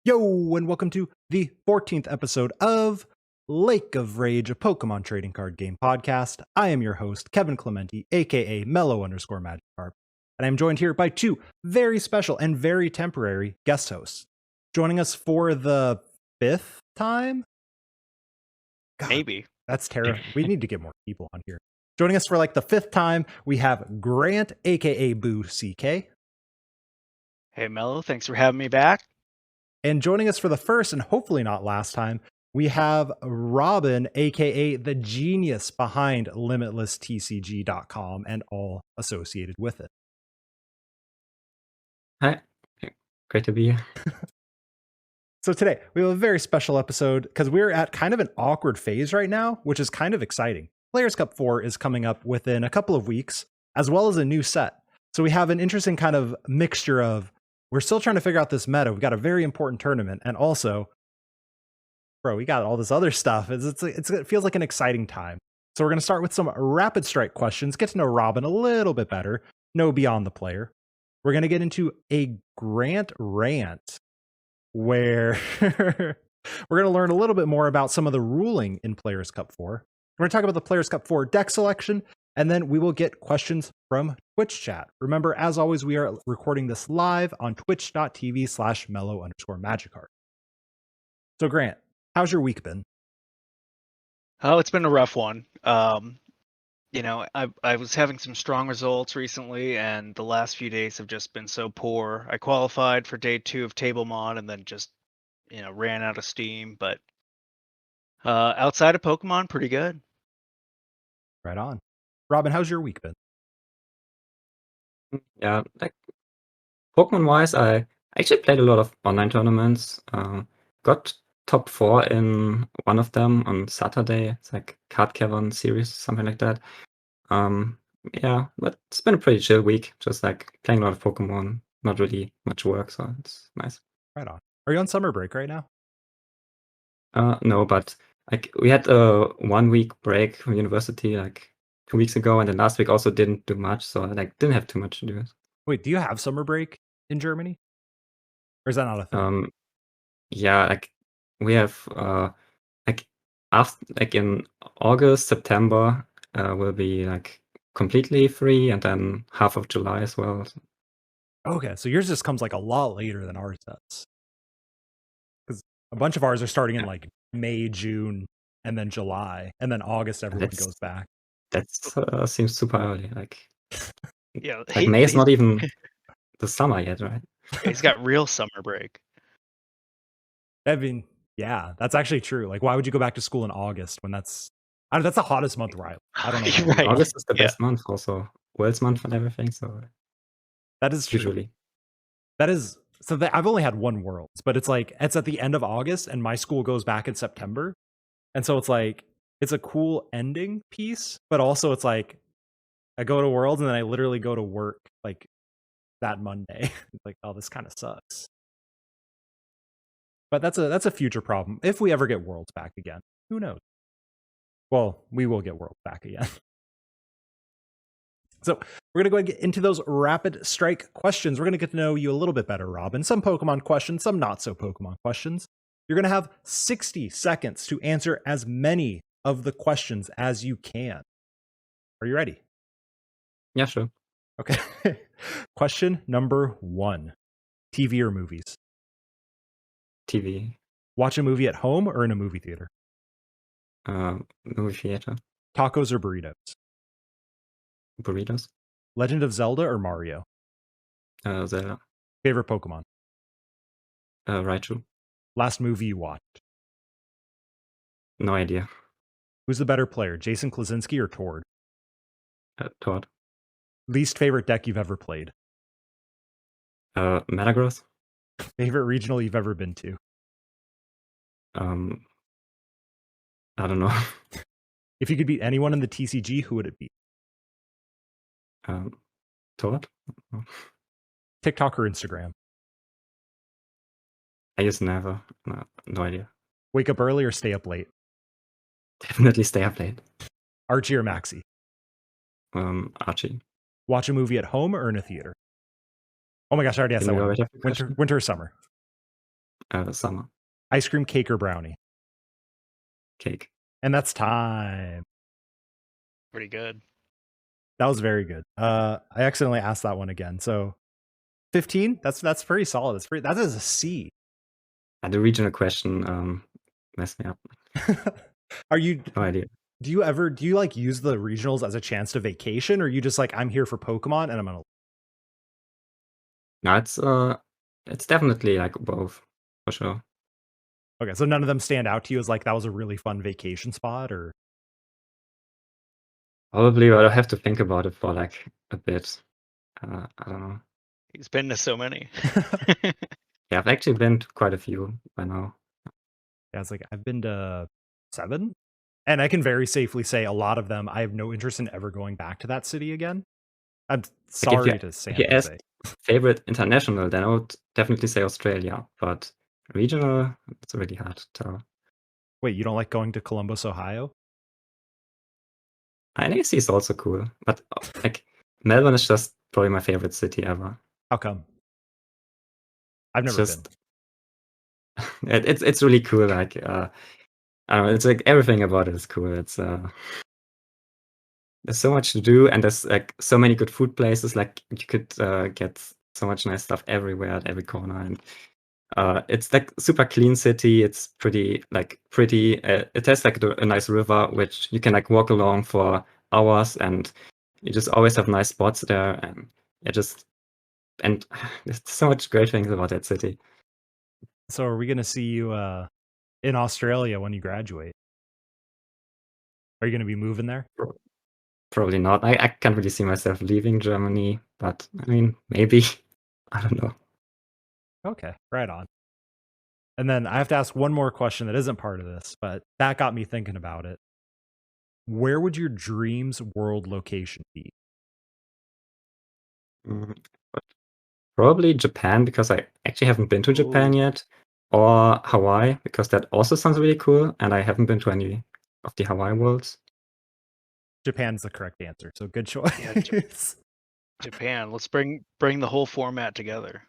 Yo, and welcome to the 14th episode of Lake of Rage, a Pokemon trading card game podcast. I am your host, Kevin Clementi, aka Mellow_Magikarp, and I'm joined here by two very special and very temporary guest hosts. Joining us for the fifth time? God, Maybe. that's terrible. We need to get more people on here. Joining us for like the fifth time, we have Grant, aka Boo CK. Hey, Mello, thanks for having me back. And joining us for the first and hopefully not last time, we have Robin, aka the genius behind LimitlessTCG.com and all associated with it. Hi, great to be here. So today we have a very special episode because we're at kind of an awkward phase right now, which is kind of exciting. Players Cup 4 is coming up within a couple of weeks, as well as a new set. So we have an interesting kind of mixture of we're still trying to figure out this meta. We've got a very important tournament, and also, bro, we got all this other stuff. It feels like an exciting time. So we're going to start with some rapid strike questions, get to know Robin a little bit better, know beyond the player. We're going to get into a Grant rant, where we're going to learn a little bit more about some of the ruling in Players Cup 4. We're going to talk about the Players Cup 4 deck selection, and then we will get questions from Twitch chat. Remember, as always, we are recording this live on twitch.tv/mellow_Magikarp. So Grant, how's your week been? Oh, it's been a rough one. I was having some strong results recently, and the last few days have just been so poor. I qualified for day 2 of Table Mod and then just, ran out of steam. But outside of Pokemon, pretty good. Right on. Robin, how's your week been? Yeah, like Pokemon-wise, I actually played a lot of online tournaments. Got top 4 in one of them on Saturday. It's like Card Cavern series, something like that. Yeah, but it's been a pretty chill week. Just like playing a lot of Pokemon, not really much work, so it's nice. Right on. Are you on summer break right now? No, but like we had a 1-week break from university like 2 weeks ago, and then last week also didn't do much, so I like didn't have too much to do. Wait, do you have summer break in Germany? Or is that not a thing? Yeah, like we have like after like in August, September will be like completely free, and then half of July as well. Okay, so yours just comes like a lot later than ours does. Because a bunch of ours are starting in like May, June, and then July, and then August everyone goes back. That seems super early. Like, Yeah, like May is not even the summer yet, right? He's got real summer break. I mean, yeah, that's actually true. Like, why would you go back to school in August when that's the hottest month, right? I don't know. Right. August is the best month, also World's month and everything. So that is true. Usually. That is so. I've only had one Worlds, but it's like it's at the end of August, and my school goes back in September, and so it's like it's a cool ending piece, but also it's like I go to Worlds and then I literally go to work like that Monday. It's like, oh, this kind of sucks. But that's a future problem. If we ever get Worlds back again, who knows? Well, we will get Worlds back again. So we're going to go and get into those rapid strike questions. We're going to get to know you a little bit better, Robin. Some Pokemon questions, some not so Pokemon questions. You're going to have 60 seconds to answer as many of the questions as you can. Are you ready? Yeah, sure. Okay. Question number 1. TV or movies? TV. Watch a movie at home or in a movie theater? Movie theater. Tacos or burritos? Burritos. Legend of Zelda or Mario? Zelda. Favorite Pokemon? Raichu. Last movie you watched? No idea. Who's the better player, Jason Klasinski or Tord? Todd. Least favorite deck you've ever played? Metagross. Favorite regional you've ever been to? I don't know. If you could beat anyone in the TCG, who would it be? Todd? TikTok or Instagram? I use never. No idea. Wake up early or stay up late? Definitely stay up late. Archie or Maxi? Archie. Watch a movie at home or in a theater? Oh my gosh, I already asked that one. Winter or summer? summer. Ice cream, cake, or brownie? Cake. And that's time. Pretty good. That was very good. I accidentally asked that one again. So 15. That's pretty solid. That is a C. And the regional question messed me up. Are you? No idea. Do you like use the regionals as a chance to vacation, or you just like, I'm here for Pokemon and I'm gonna? No, it's definitely like both for sure. Okay, so none of them stand out to you as like that was a really fun vacation spot, or? Probably, but I have to think about it for like a bit. I don't know. He's been to so many. Yeah, I've actually been to quite a few by now. Yeah, it's like I've been to 7, and I can very safely say a lot of them I have no interest in ever going back to that city again. I'm sorry to If you ask favorite international, then I would definitely say Australia, but regional, it's really hard to tell. Wait, you don't like going to Columbus, Ohio? NAC is also cool, but like Melbourne is just probably my favorite city ever. How come? I've never been. It's really cool. Like I don't know, it's like everything about it is cool. It's there's so much to do, and there's like so many good food places. Like you could get so much nice stuff everywhere at every corner, and it's like super clean city. It's pretty. It has like a nice river which you can like walk along for hours, and you just always have nice spots there, and and there's so much great things about that city. So are we gonna see you in Australia when you graduate? Are you gonna be moving there? Probably not. I can't really see myself leaving Germany, but I mean, maybe. I don't know. Okay, right on. And then I have to ask one more question that isn't part of this, but that got me thinking about it. Where would your dreams world location be? Probably Japan, because I actually haven't been to Japan yet, or Hawaii, because that also sounds really cool, and I haven't been to any of the Hawaii worlds. Japan's the correct answer, so good choice. Yeah, Japan. Let's bring the whole format together.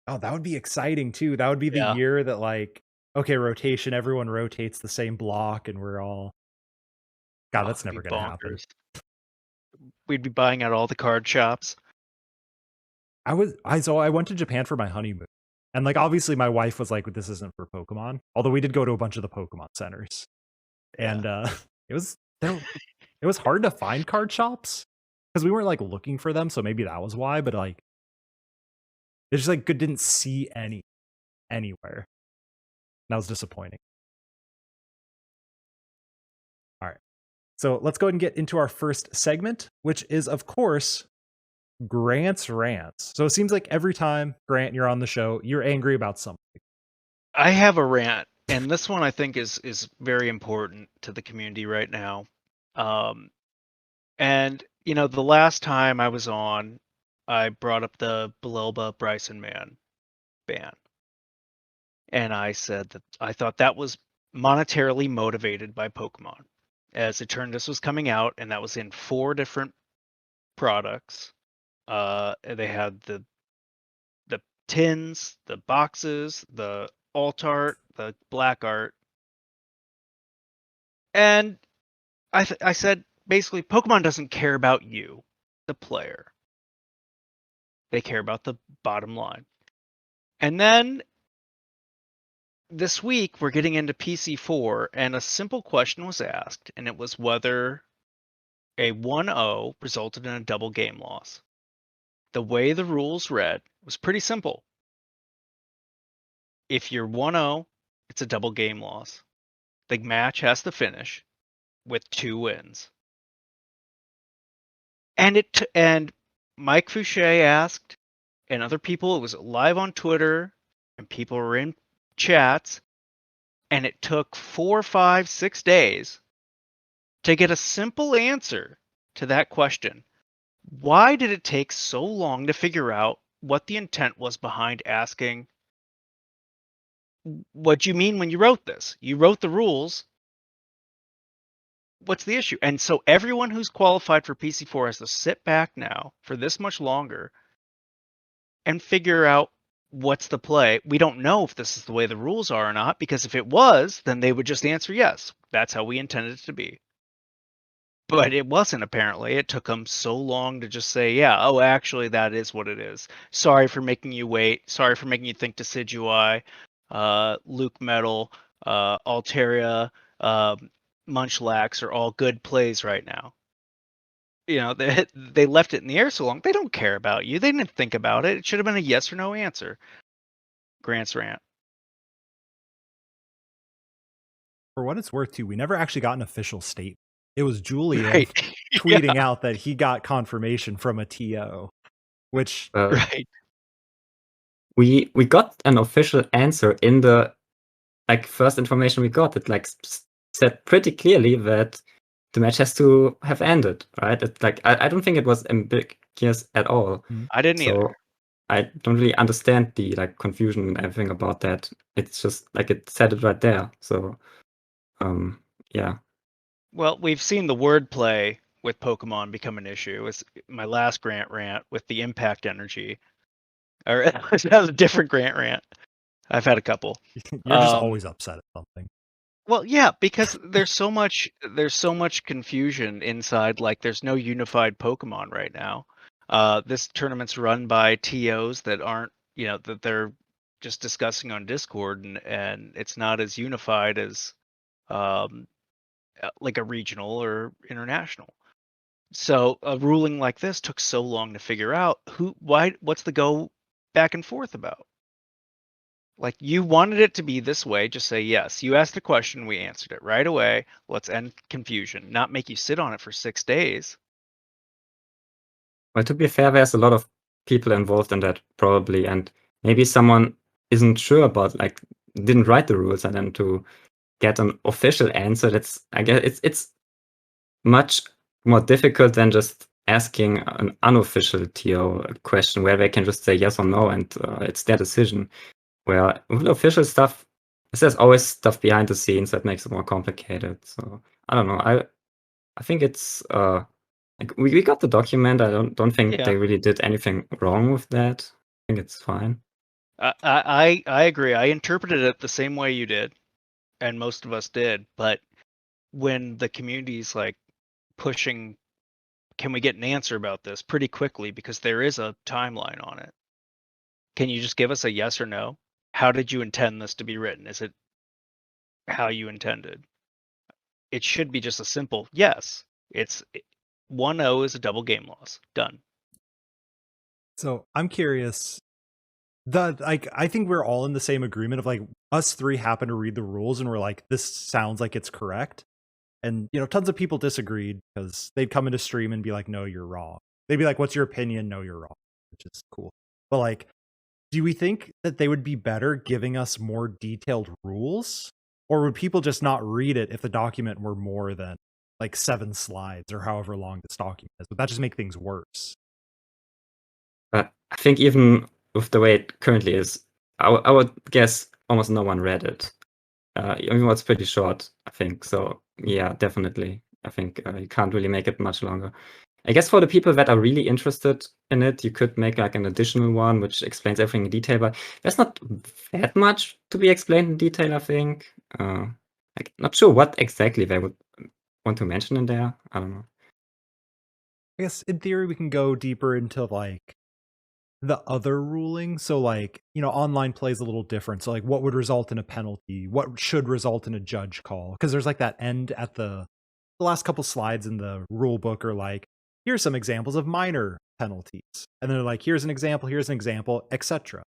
Oh, that would be exciting too. That would be the year that like, okay, rotation, everyone rotates the same block and we're all... God, that's never going to happen. We'd be buying out all the card shops. I went to Japan for my honeymoon. And like, obviously my wife was like, this isn't for Pokemon. Although we did go to a bunch of the Pokemon centers. And it was hard to find card shops because we weren't like looking for them. So maybe that was why, but like, it's just like didn't see any anywhere. That was disappointing. All right. So let's go ahead and get into our first segment, which is, of course, Grant's Rants. So it seems like every time, Grant, you're on the show, you're angry about something. I have a rant, and this one I think is very important to the community right now. And, you know, the last time I was on, I brought up the Belelba Bryson Man ban. And I said that I thought that was monetarily motivated by Pokemon. As it turned, this was coming out, and that was in 4 different products. They had the tins, the boxes, the alt art, the black art. And I said, basically, Pokemon doesn't care about you, the player. They care about the bottom line. And then this week, we're getting into PC4, and a simple question was asked, and it was whether a 1-0 resulted in a double game loss. The way the rules read was pretty simple. If you're 1-0, it's a double game loss. The match has to finish with 2 wins. And Mike Fouché asked, and other people, it was live on Twitter, and people were in chats, and it took 4, 5, 6 days to get a simple answer to that question. Why did it take so long to figure out what the intent was behind asking, what you mean when you wrote this? You wrote the rules. What's the issue? And so everyone who's qualified for PC4 has to sit back now for this much longer and figure out what's the play? We don't know if this is the way the rules are or not, because if it was, then they would just answer yes. That's how we intended it to be. But it wasn't, apparently. It took them so long to just say, yeah, oh, actually, that is what it is. Sorry for making you wait. Sorry for making you think Decidueye, Luke Metal, Altaria, Munchlax are all good plays right now. They left it in the air so long. They don't care about you. They didn't think about it. It should have been a yes or no answer. Grant's rant. For what it's worth, too, we never actually got an official statement. It was Julian Right. tweeting out that he got confirmation from a TO, which Right. We got an official answer in the first information we got. It said pretty clearly that the match has to have ended, right? It's I don't think it was ambiguous at all. I didn't either. I don't really understand the confusion and everything about that. It's just it said it right there. So yeah. Well, we've seen the wordplay with Pokemon become an issue. It's my last Grant rant with the impact energy. Or that was a different Grant rant. I've had a couple. you're just always upset at something. Well, yeah, because there's so much confusion inside. There's no unified Pokemon right now. This tournament's run by TOs that aren't, that they're just discussing on Discord, and it's not as unified as like a regional or international. So a ruling like this took so long to figure out what's the go back and forth about. You wanted it to be this way, just say yes. You asked a question, we answered it right away. Let's end confusion, not make you sit on it for 6 days. Well, to be fair, there's a lot of people involved in that probably, and maybe someone isn't sure about didn't write the rules, and then to get an official answer, I guess it's much more difficult than just asking an unofficial TO question where they can just say yes or no, and it's their decision. Where with official stuff, there's always stuff behind the scenes that makes it more complicated. So I don't know. I think it's we got the document. I don't think they really did anything wrong with that. I think it's fine. I agree. I interpreted it the same way you did, and most of us did. But when the community's pushing, can we get an answer about this pretty quickly, because there is a timeline on it. Can you just give us a yes or no? How did you intend this to be written? Is it how you intended? It should be just a simple yes. It's 1-0 is a double game loss. Done. So I'm curious. I think we're all in the same agreement of us three happen to read the rules and we're like, this sounds like it's correct. And tons of people disagreed because they'd come into stream and be like, no, you're wrong. They'd be like, what's your opinion? No, you're wrong, which is cool. But do we think that they would be better giving us more detailed rules? Or would people just not read it if the document were more than 7 slides or however long this document is? Would that just make things worse? But I think even with the way it currently is, I would guess almost no one read it. Even though it's pretty short, I think. So yeah, definitely. I think you can't really make it much longer. I guess for the people that are really interested in it, you could make an additional one which explains everything in detail, but there's not that much to be explained in detail, I think. Not sure what exactly they would want to mention in there. I don't know. I guess in theory we can go deeper into the other ruling. So online play is a little different. So what would result in a penalty? What should result in a judge call? Because there's that end at the last couple slides in the rule book are here's some examples of minor penalties. And then they're here's an example, etc.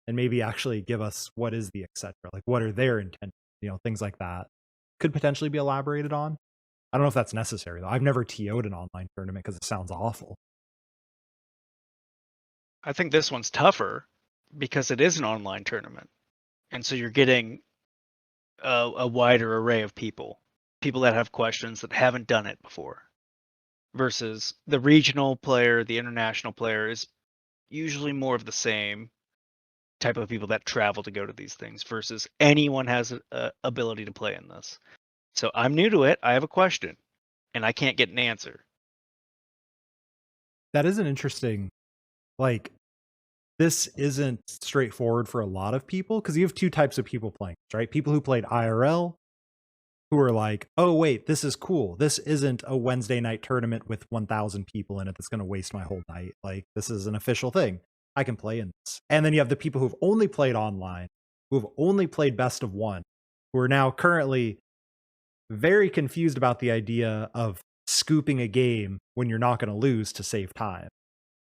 And maybe actually give us what is the etc. What are their intentions? Things like that could potentially be elaborated on. I don't know if that's necessary though. I've never TO'd an online tournament because it sounds awful. I think this one's tougher because it is an online tournament. And so you're getting a wider array of people that have questions that haven't done it before. Versus the regional player, the international player is usually more of the same type of people that travel to go to these things, versus anyone has a ability to play in this. So I'm new to it. I have a question and I can't get an answer. That is an interesting, this isn't straightforward for a lot of people because you have two types of people playing, right? People who played IRL who are like, oh, wait, this is cool. This isn't a Wednesday night tournament with 1,000 people in it that's going to waste my whole night. Like, this is an official thing. I can play in this. And then you have the people who've only played online, who have only played best of one, who are now currently very confused about the idea of scooping a game when you're not going to lose to save time.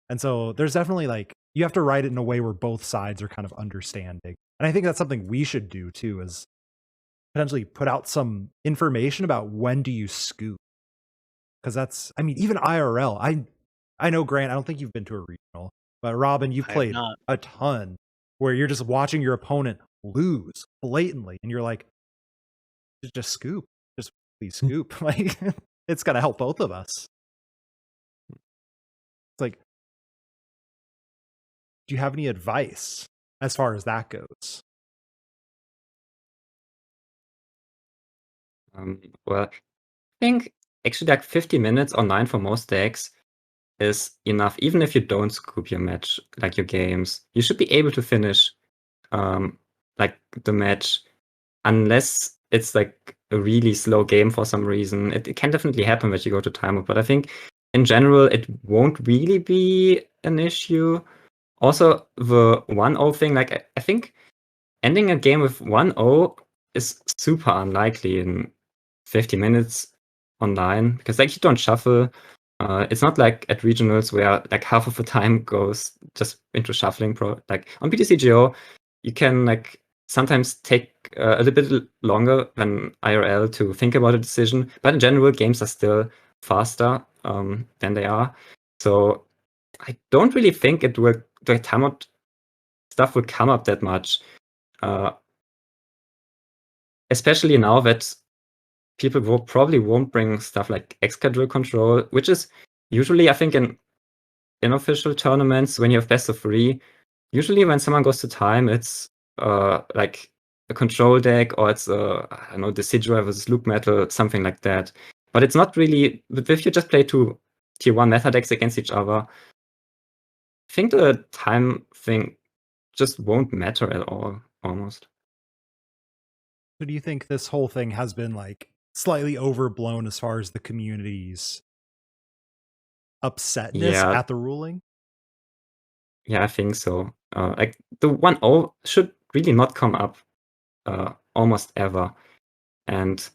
And so there's definitely like, you have to write it in a way where both sides are kind of understanding. And I think that's something we should do too, is potentially put out some information about when do you scoop. Because that's, I mean, even IRL, I know, Grant, I don't think you've been to a regional, but Robin, you've played a ton where you're just watching your opponent lose blatantly. And you're like, just scoop, just please scoop. Like, it's going to help both of us. It's like, do you have any advice as far as that goes? Well, I think actually like 50 minutes online for most decks is enough. Even if you don't scoop your match, like your games, you should be able to finish like the match, unless it's like a really slow game for some reason. It can definitely happen that you go to timeout, but I think in general it won't really be an issue. Also, the 1-0 thing, like I think ending a game with 1-0 is super unlikely in 50 minutes online, because like you don't shuffle. It's not like at regionals where like half of the time goes just into shuffling. Like on PTCGO, you can like sometimes take a little bit longer than IRL to think about a decision, but in general, games are still faster than they are. So I don't really think it will, the timeout stuff will come up that much. Especially now that people probably won't bring stuff like X-Schedule control, which is usually, I think, in unofficial tournaments when you have best of 3, usually when someone goes to time, it's like a control deck, or it's I don't know, Decidueye versus Luke Metal, something like that. But it's not really, if you just play two tier 1 meta decks against each other, I think the time thing just won't matter at all, almost. So do you think this whole thing has been like slightly overblown as far as the community's upsetness at the ruling? Yeah, I think so. Like the 1-0 should really not come up almost ever. And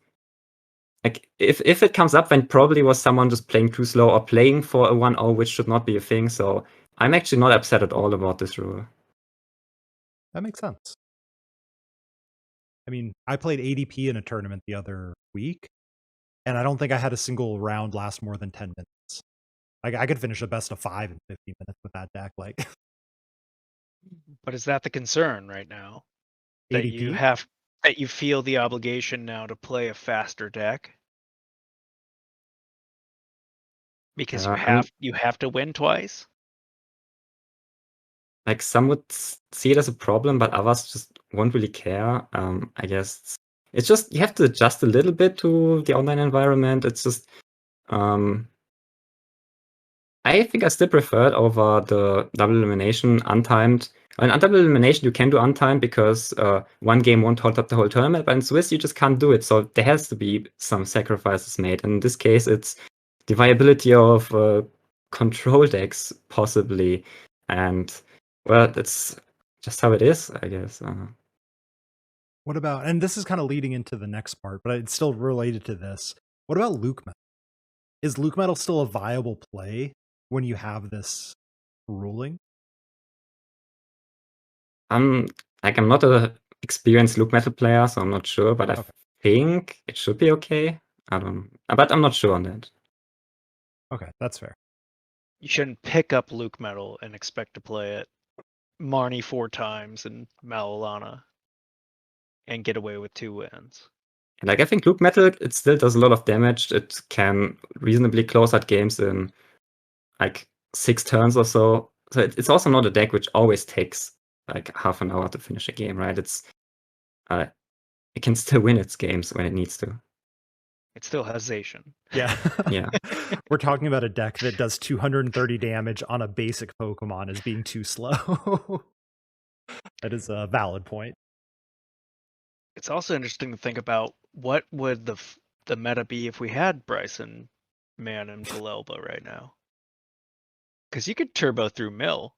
like if it comes up, then probably was someone just playing too slow or playing for a 1-0, which should not be a thing. So I'm actually not upset at all about this rule. That makes sense. I mean, I played ADP in a tournament the other week, and I don't think I had a single round last more than 10 minutes. Like, I could finish a best of 5 in 50 minutes with that deck. Like, But is that the concern right now? That ADP? you feel the obligation now to play a faster deck? Because you have to win twice? Like some would see it as a problem, but others just won't really care. I guess it's just you have to adjust a little bit to the online environment. It's just I think I still prefer it over the double elimination untimed. In double elimination, you can do untimed because one game won't hold up the whole tournament, but in Swiss, you just can't do it. So there has to be some sacrifices made. And in this case, it's the viability of control decks, possibly. And, well, that's just how it is, I guess. What about, and this is kind of leading into the next part, but it's still related to this. What about Luke Metal? Is Luke Metal still a viable play when you have this ruling? Like I'm not a experienced Luke Metal player, so I'm not sure, but I think it should be okay. But I'm not sure on that. Okay, that's fair. You shouldn't pick up Luke Metal and expect to play it Marnie 4 times and Malalana and get away with 2 wins. Like I think Luke Metal, it still does a lot of damage. It can reasonably close out games in like 6 turns or so. So it's also not a deck which always takes like half an hour to finish a game, right? It's it can still win its games when it needs to. It still has Zacian. Yeah. Yeah. We're talking about a deck that does 230 damage on a basic Pokemon as being too slow. That is a valid point. It's also interesting to think about what would the meta be if we had Bryson, Manum, Galelba right now. Because you could turbo through Mill.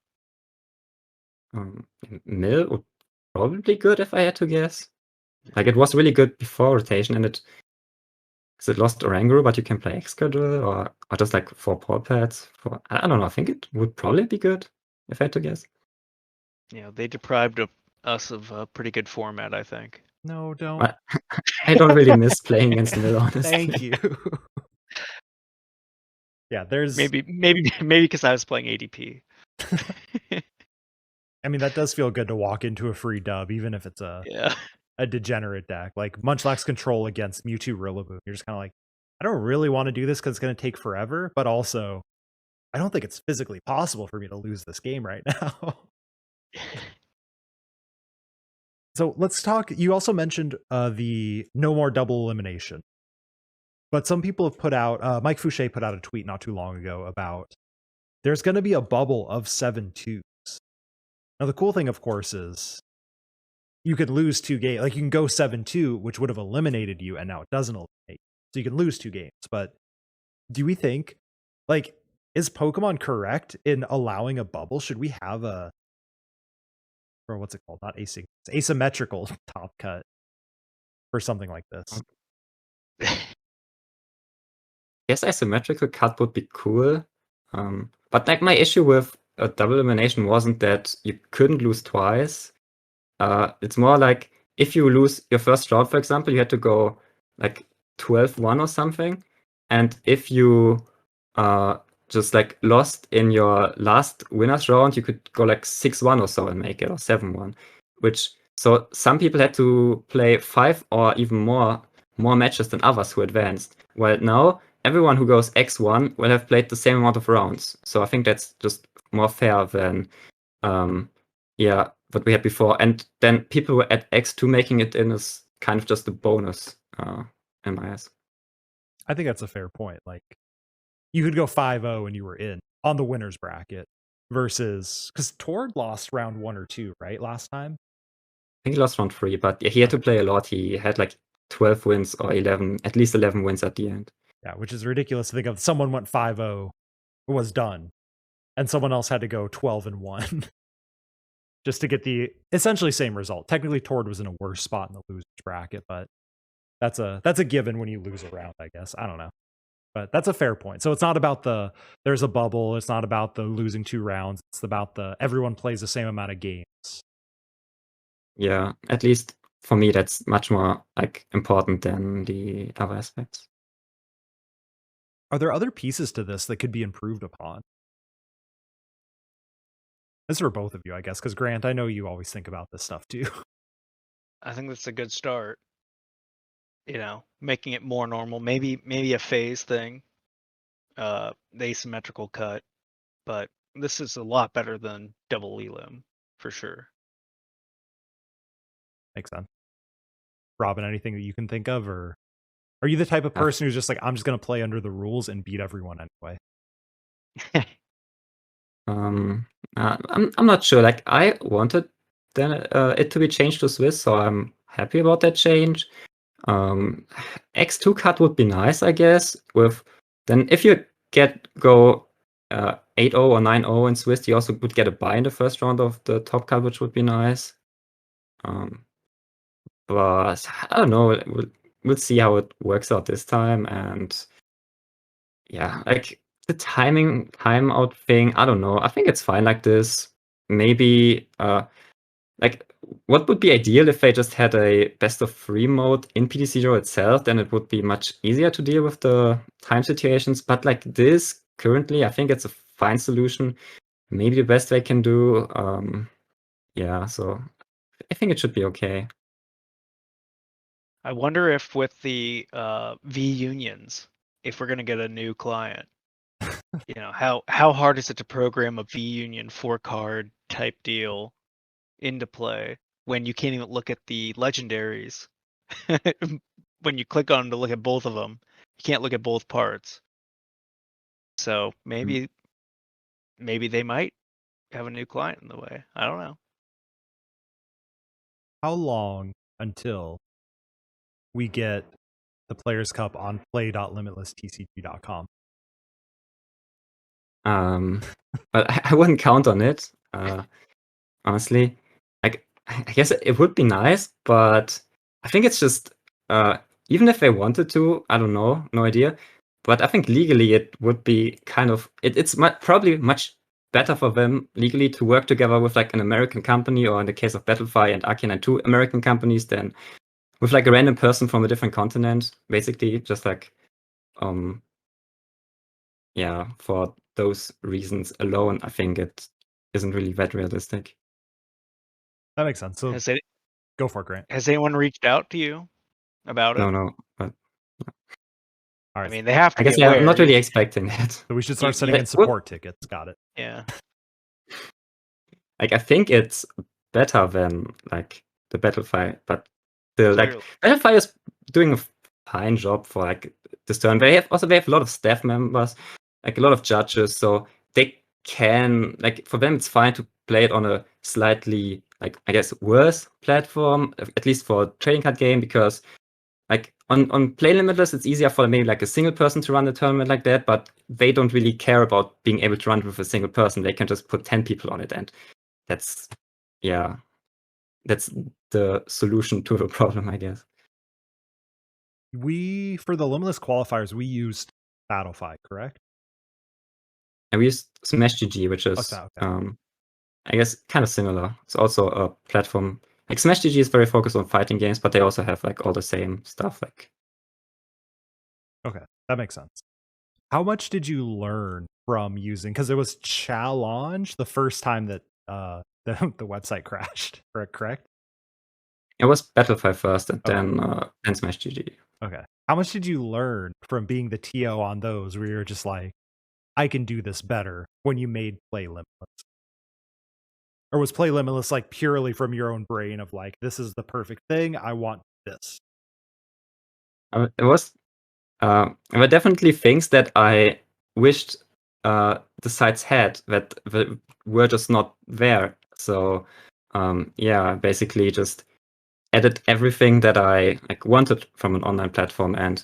Mill would probably be good if I had to guess. Like, it was really good before rotation, and it lost Oranguru, but you can play Excadrill or just like 4 Paw Pads. I don't know. I think it would probably be good if I had to guess. They deprived us of a pretty good format, I think. No, don't. But I don't really miss playing against Mill, honestly. Thank you. Yeah, there's maybe because I was playing ADP. I mean, that does feel good to walk into a free dub, even if it's a degenerate deck. Like Munchlax's control against Mewtwo Rillaboom. You're just kind of like, I don't really want to do this because it's going to take forever, but also I don't think it's physically possible for me to lose this game right now. So let's talk. You also mentioned the no more double elimination. But some people have put out, Mike Fouché put out a tweet not too long ago about there's going to be a bubble of 7-2s. Now, the cool thing, of course, is you could lose 2 games. Like, you can go 7-2, which would have eliminated you, and now it doesn't eliminate. So you can lose 2 games. But do we think, like, is Pokemon correct in allowing a bubble? Should we have or what's it called? Not asymmetrical top cut for something like this? Yes, asymmetrical cut would be cool. But like, my issue with a double elimination wasn't that you couldn't lose twice. It's more like if you lose your first round, for example, you had to go like 12-1 or something. And if you just like lost in your last winner's round, you could go like 6-1 or so and make it, or 7-1. So some people had to play 5 or even more matches than others who advanced. While now everyone who goes X1 will have played the same amount of rounds. So I think that's just more fair than what we had before. And then people who were at X2 making it in is kind of just a bonus in my eyes. I think that's a fair point. Like, you could go 5-0 and you were in on the winner's bracket versus, because Tord lost round 1 or 2, right? Last time? I think he lost round 3, but he had to play a lot. He had like 12 wins or 11, at least 11 wins at the end. Yeah, which is ridiculous to think of. Someone went 5-0, was done, and someone else had to go 12-1 just to get the essentially same result. Technically, Tord was in a worse spot in the loser's bracket, but that's a given when you lose a round, I guess. I don't know. But that's a fair point. So it's not about there's a bubble. It's not about the losing 2 rounds. It's about everyone plays the same amount of games. Yeah, at least for me, that's much more like important than the other aspects. Are there other pieces to this that could be improved upon? This is for both of you, I guess, because Grant, I know you always think about this stuff too. I think that's a good start. Making it more normal. Maybe a phase thing. The asymmetrical cut. But this is a lot better than double elim, for sure. Makes sense. Robin, anything that you can think of, or are you the type of person who's just like, I'm just going to play under the rules and beat everyone anyway? I'm not sure. Like, I wanted it to be changed to Swiss, so I'm happy about that change. X2 cut would be nice, I guess. Then if you go 8-0 or 9-0 in Swiss, you also would get a bye in the first round of the top cut, which would be nice. But I don't know. We'll see how it works out this time. And yeah, like the timeout thing, I don't know. I think it's fine like this. Maybe like, what would be ideal if they just had a best of 3 mode in PTC0 itself? Then it would be much easier to deal with the time situations. But like this, currently, I think it's a fine solution. Maybe the best they can do. So I think it should be okay. I wonder if with the V unions, if we're gonna get a new client, how hard is it to program a V union 4-card type deal into play when you can't even look at the legendaries when you click on them to look at both of them, You can't look at both parts. So maybe they might have a new client in the way. I don't know. How long until we get the Players Cup on play.limitlesstcg.com? But I wouldn't count on it. Honestly, I guess it would be nice, but I think it's just even if they wanted to, I don't know, no idea. But I think legally it would be kind of it's probably much better for them legally to work together with like an American company, or in the case of Battlefy and Arcanine, 2 American companies, than with like a random person from a different continent. Basically, just like yeah, for those reasons alone, I think it isn't really that realistic. That makes sense. So go for it, Grant. Has anyone reached out to you about it? No. But All right. I mean, they have to. I guess I'm not really expecting that. So we should start sending in support tickets. Got it. Yeah. Like I think it's better than like the Battlefy, but still, like Battlefy is doing a fine job for like this turn. They have a lot of staff members, like a lot of judges, so they can, like, for them it's fine to play it on a slightly, like, I guess, worse platform, at least for a trading card game, because like on Play Limitless it's easier for maybe like a single person to run the tournament like that, but they don't really care about being able to run with a single person. They can just put 10 people on it, and that's the solution to the problem, I guess. For the Limitless qualifiers, we used Battlefy, correct? And we used Smash GG, which is I guess kind of similar. It's also a platform. Like Smash GG is very focused on fighting games, but they also have like all the same stuff. Like, okay, that makes sense. How much did you learn from using? Because it was Challenge the first time that the website crashed, correct? It was Battlefy first, and then Smash GG. Okay. How much did you learn from being the TO on those, where you're just like, I can do this better, when you made Play Limitless? Or was Play Limitless like purely from your own brain of like, this is the perfect thing, I want this? It was. There were definitely things that I wished the sites had that were just not there. So basically just added everything that I like wanted from an online platform, and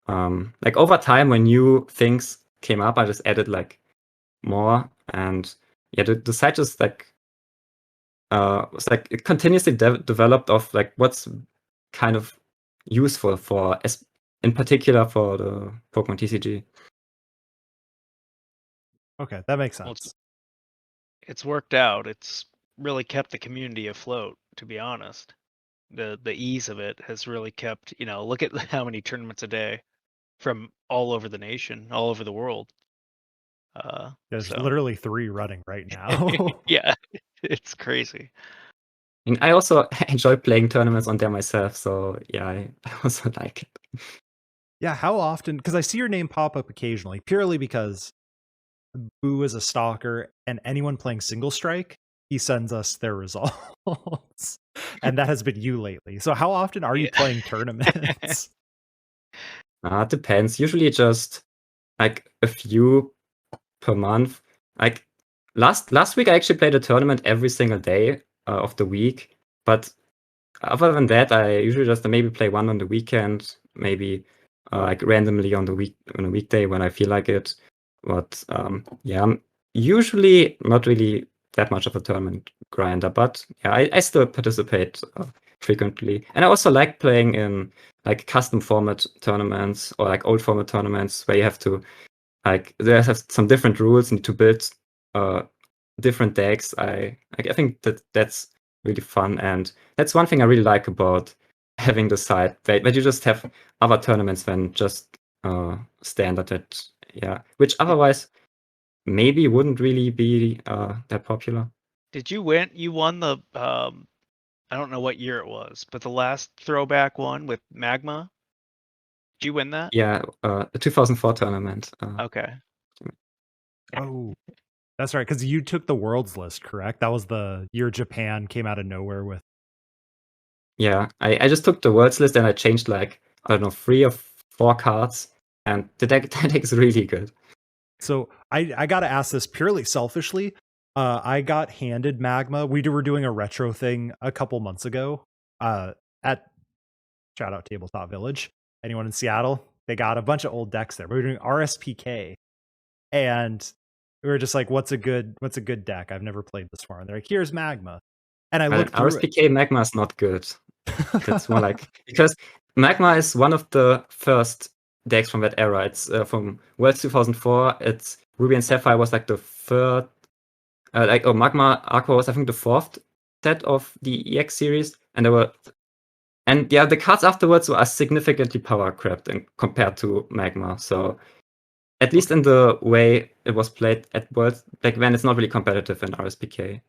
like over time when new things came up, I just added like more, and the site just like was like it continuously developed of like what's kind of useful for, in particular for the Pokemon TCG. Okay, that makes sense. Well, it's worked out. It's really kept the community afloat, to be honest. The ease of it has really kept, look at how many tournaments a day from all over the nation, all over the world. There's literally 3 running right now. Yeah, it's crazy. And I also enjoy playing tournaments on there myself, so yeah, I also like it. Yeah, how often? Because I see your name pop up occasionally, purely because Boo is a stalker, and anyone playing Single Strike, he sends us their results. And that has been you lately. So how often are you playing tournaments? It depends. Usually just like a few per month. Like last week I actually played a tournament every single day of the week. But other than that, I usually just maybe play one on the weekend, maybe like randomly on a weekday when I feel like it. But I'm usually not really that much of a tournament grinder, but yeah, I still participate frequently. And I also like playing in like custom format tournaments, or like old format tournaments where you have to like there's some different rules, need to build different decks. I think that's really fun, and that's one thing I really like about having the site that you just have other tournaments than just standard which otherwise maybe wouldn't really be that popular. Did you win? You won the I don't know what year it was, but the last throwback one with Magma. Did you win that? Yeah, the 2004 tournament. Okay. Oh, that's right, because you took the Worlds list, correct? That was the year Japan came out of nowhere with. Yeah, I just took the Worlds list and I changed like, I don't know, 3 or 4 cards, and the deck is really good. So I got to ask this purely selfishly. I got handed Magma. We were doing a retro thing a couple months ago at shout out Tabletop Village. Anyone in Seattle? They got a bunch of old decks there. We were doing RSPK, and we were just like, "What's a good deck? I've never played this far." And they're like, "Here's Magma," and I looked through RSPK Magma is not good. That's more like because Magma is one of the first decks from that era. It's from Worlds 2004. It's Ruby and Sapphire was like the third. Magma Aqua was I think the fourth set of the EX series, and the cards afterwards are significantly power crept compared to Magma. So at least in the way it was played at Worlds, like when it's not really competitive in RSPK.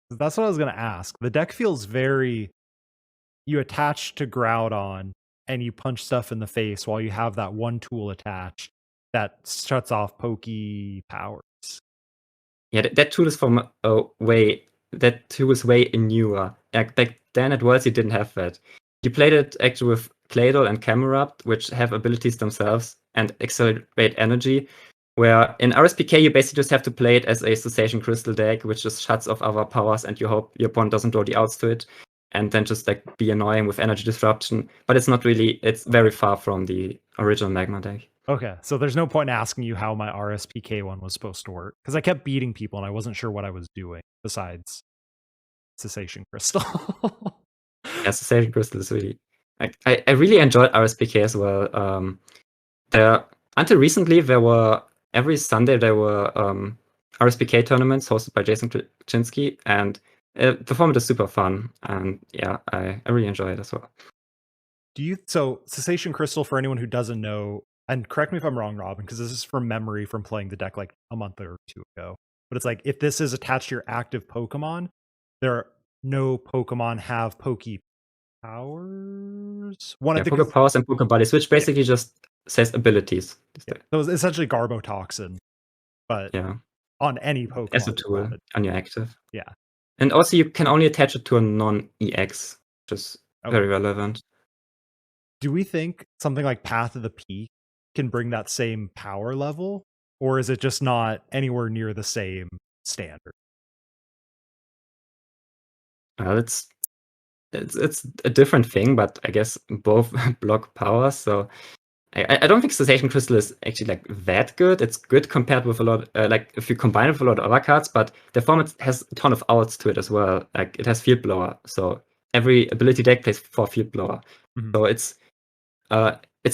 That's what I was gonna ask. The deck feels very. You attach to Groudon and you punch stuff in the face while you have that one tool attached that shuts off pokey powers. Yeah, that tool is from that tool is way newer. Back then at Worlds you didn't have that. You played it actually with Claydol and Camerupt, which have abilities themselves and accelerate energy. Where in RSPK you basically just have to play it as a Cessation Crystal deck, which just shuts off other powers and you hope your opponent doesn't draw the outs to it. And then just like be annoying with energy disruption. But it's not really, it's very far from the original Magma deck. Okay, so there's no point in asking you how my RSPK one was supposed to work, because I kept beating people and I wasn't sure what I was doing besides Cessation Crystal. Yeah, Cessation Crystal is really... I really enjoyed RSPK as well. Until recently, every Sunday there were RSPK tournaments hosted by Jason Krasinski, and the format is super fun, and yeah, I really enjoy it as well. So Cessation Crystal, for anyone who doesn't know, and correct me if I'm wrong, Robin, because this is from memory from playing the deck like a month or two ago, but it's like if this is attached to your active Pokemon, there are no Pokemon have Poke powers. Poke powers and Poke bodies, which basically just says abilities. Yeah. So it's essentially Garbotoxin, but on any Pokemon. As a tool on your active. Yeah. And also you can only attach it to a non-EX, which is very relevant. Do we think something like Path of the Peak can bring that same power level? Or is it just not anywhere near the same standard? Well, it's a different thing, but I guess both block power, so I don't think Cessation Crystal is actually like that good. It's good compared with a lot, like if you combine it with a lot of other cards, but the format has a ton of outs to it as well. Like it has Field Blower, so every ability deck plays for Field Blower. Mm-hmm. So it's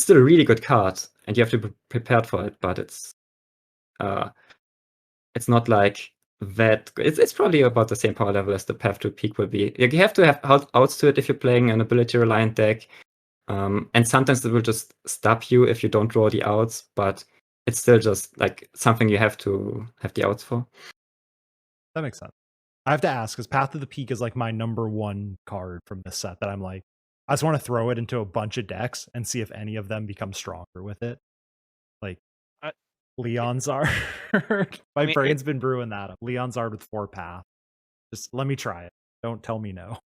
still a really good card, and you have to be prepared for it. But it's not like that. It's probably about the same power level as the Path to Peak will be. You have to have outs to it if you're playing an ability reliant deck. And sometimes it will just stop you if you don't draw the outs, but it's still just like something you have to have the outs for. That makes sense. I have to ask, because Path of the Peak is like my number one card from this set that I'm like, I just want to throw it into a bunch of decks and see if any of them become stronger with it. Like Leonzard. My brain's been brewing that up. Leonzard with 4 Path. Just let me try it. Don't tell me no.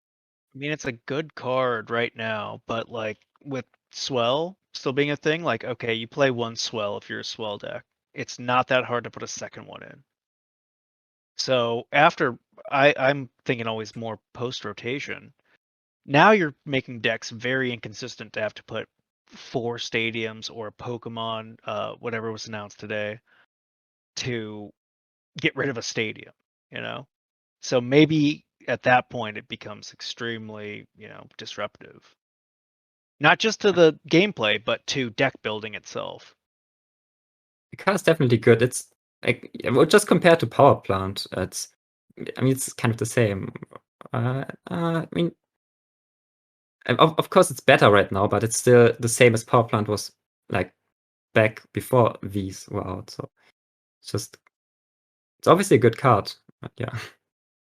I mean, it's a good card right now, but like with Swell still being a thing, like, okay, you play one Swell if you're a Swell deck. It's not that hard to put a second one in. So after, I'm thinking always more post-rotation. Now you're making decks very inconsistent to have to put 4 stadiums or a Pokemon, whatever was announced today, to get rid of a stadium, you know? So maybe at that point it becomes extremely, disruptive. Not just to the gameplay, but to deck building itself. The card is definitely good. It's like, just compared to Power Plant, it's kind of the same. Of course it's better right now, but it's still the same as Power Plant was like back before these were out. So it's obviously a good card. But yeah.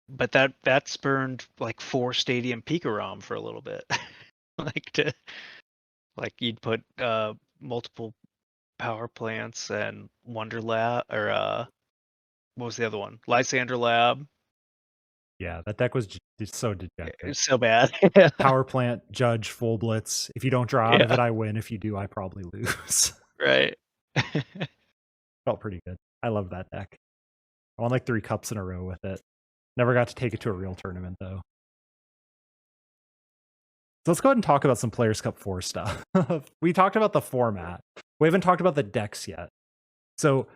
But that spurned like 4 Stadium Pikarom for a little bit. You'd put multiple power plants and Wonder Lab, or what was the other one? Lysander Lab. Yeah, that deck was just so dejected. It was so bad. Power plant, Judge, Full Blitz. If you don't draw out of it, I win. If you do, I probably lose. Right. Felt pretty good. I love that deck. I won like 3 cups in a row with it. Never got to take it to a real tournament though. So let's go ahead and talk about some Players Cup 4 stuff. We talked about the format. We haven't talked about the decks yet. So,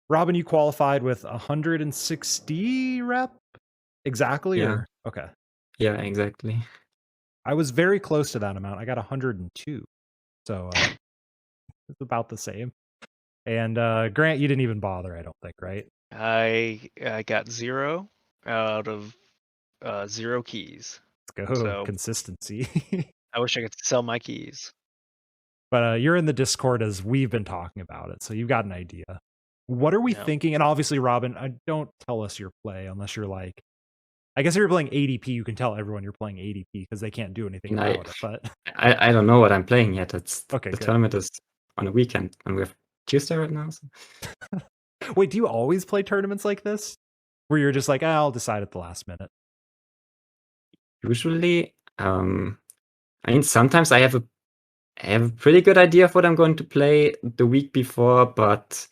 Robin, you qualified with 160 rep? Exactly? Yeah. Or? Okay. Yeah, exactly. I was very close to that amount. I got 102. So, it's about the same. And Grant, you didn't even bother, I don't think, right? I got 0 out of 0 keys. Let's go. So- Consistency. I wish I could sell my keys. But you're in the Discord as we've been talking about it, so you've got an idea. What are we Yeah. thinking? And obviously, Robin, don't tell us your play unless you're like, I guess if you're playing ADP, you can tell everyone you're playing ADP because they can't do anything Right. about it. But I don't know what I'm playing yet. It's okay, the good. tournament is on a weekend, and we have Tuesday right now. So. Wait, do you always play tournaments like this, where you're just like, I'll decide at the last minute? Usually, I mean, sometimes I have a pretty good idea of what I'm going to play the week before, but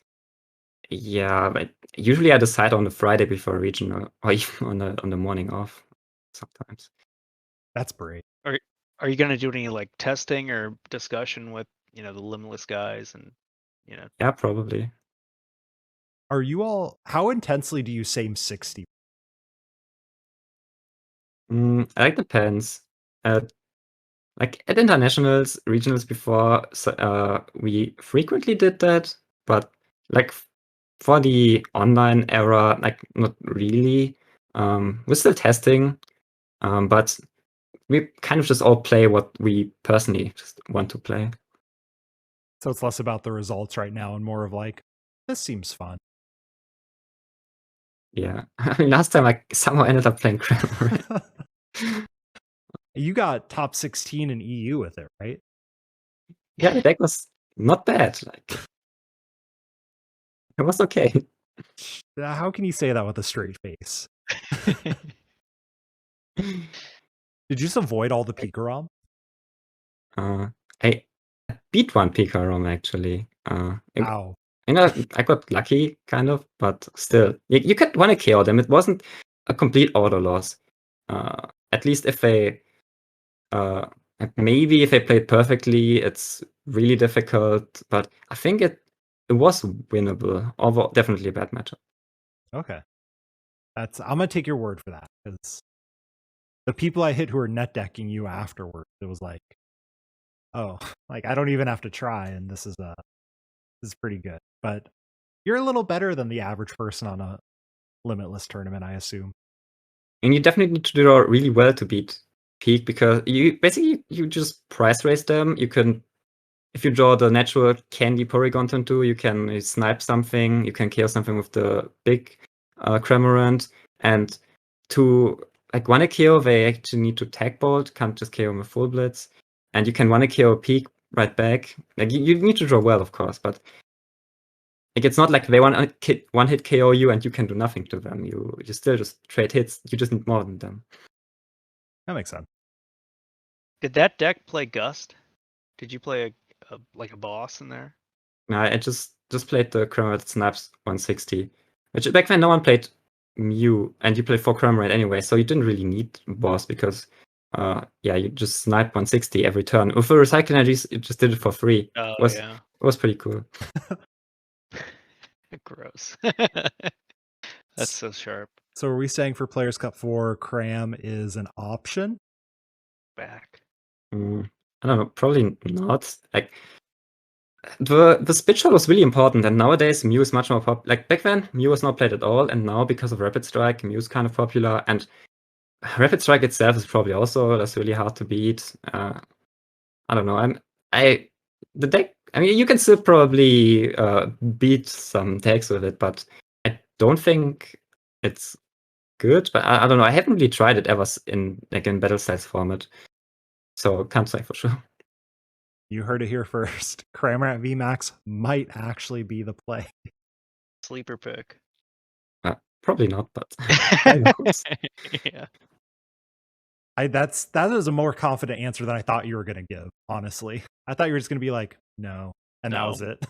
yeah, but usually I decide on the Friday before regional, or even on the morning off. Sometimes. That's brave. Are you gonna do any like testing or discussion with the limitless guys and Yeah, probably. Are you all? How intensely do you same 60? I like depends. Like at internationals, regionals before, we frequently did that, but like for the online era, like not really. We're still testing, but we kind of just all play what we personally just want to play. So it's less about the results right now and more of like, this seems fun. Yeah, I mean, last time I somehow ended up playing Grammar. You got top 16 in EU with it, right? Yeah, the deck was not bad. Like, it was okay. How can you say that with a straight face? Did you just avoid all the Pikarom? I beat one Pikarom actually. Wow. I got lucky, kind of, but still, you could want to KO them. It wasn't a complete auto loss. At least if they, maybe if they played perfectly, it's really difficult. But I think it was winnable. Although definitely a bad matchup. Okay, I'm gonna take your word for that because the people I hit who were net decking you afterward, it was like, oh, like I don't even have to try, and this is pretty good. But you're a little better than the average person on a limitless tournament, I assume. And you definitely need to do really well to beat Peak because you just price raise them. You can, if you draw the natural candy Porygon into, you can snipe something. You can KO something with the big Cramorant, and to like one KO, they actually need to tag bolt. Can't just KO with full blitz, and you can one KO Peak right back. Like you need to draw well, of course, but. Like it's not like they one hit KO you and you can do nothing to them. You still just trade hits. You just need more than them. That makes sense. Did that deck play Gust? Did you play a boss in there? No, I just played the Cramorant Snaps 160, which back then no one played Mew, and you played 4 Cramorant anyway, so you didn't really need boss because you just snipe 160 every turn. With the recycling energies, you just did it for free. Oh It was pretty cool. Gross. That's so sharp. So are we saying for Players Cup 4, Cram is an option? Back. I don't know, probably not. Like the speed shot was really important, and nowadays Mew is much more popular. Like back then, Mew was not played at all, and now because of Rapid Strike, Mew is kind of popular. And Rapid Strike itself is probably also that's really hard to beat. I don't know. The deck. I mean, you can still probably beat some decks with it, but I don't think it's good. But I don't know. I haven't really tried it ever in Battle Styles format, so can't say for sure. You heard it here first. Cramorant VMAX might actually be the play. Sleeper pick. Probably not, but Yeah. That is a more confident answer than I thought you were going to give, honestly. I thought you were just going to be like, no, and that was it.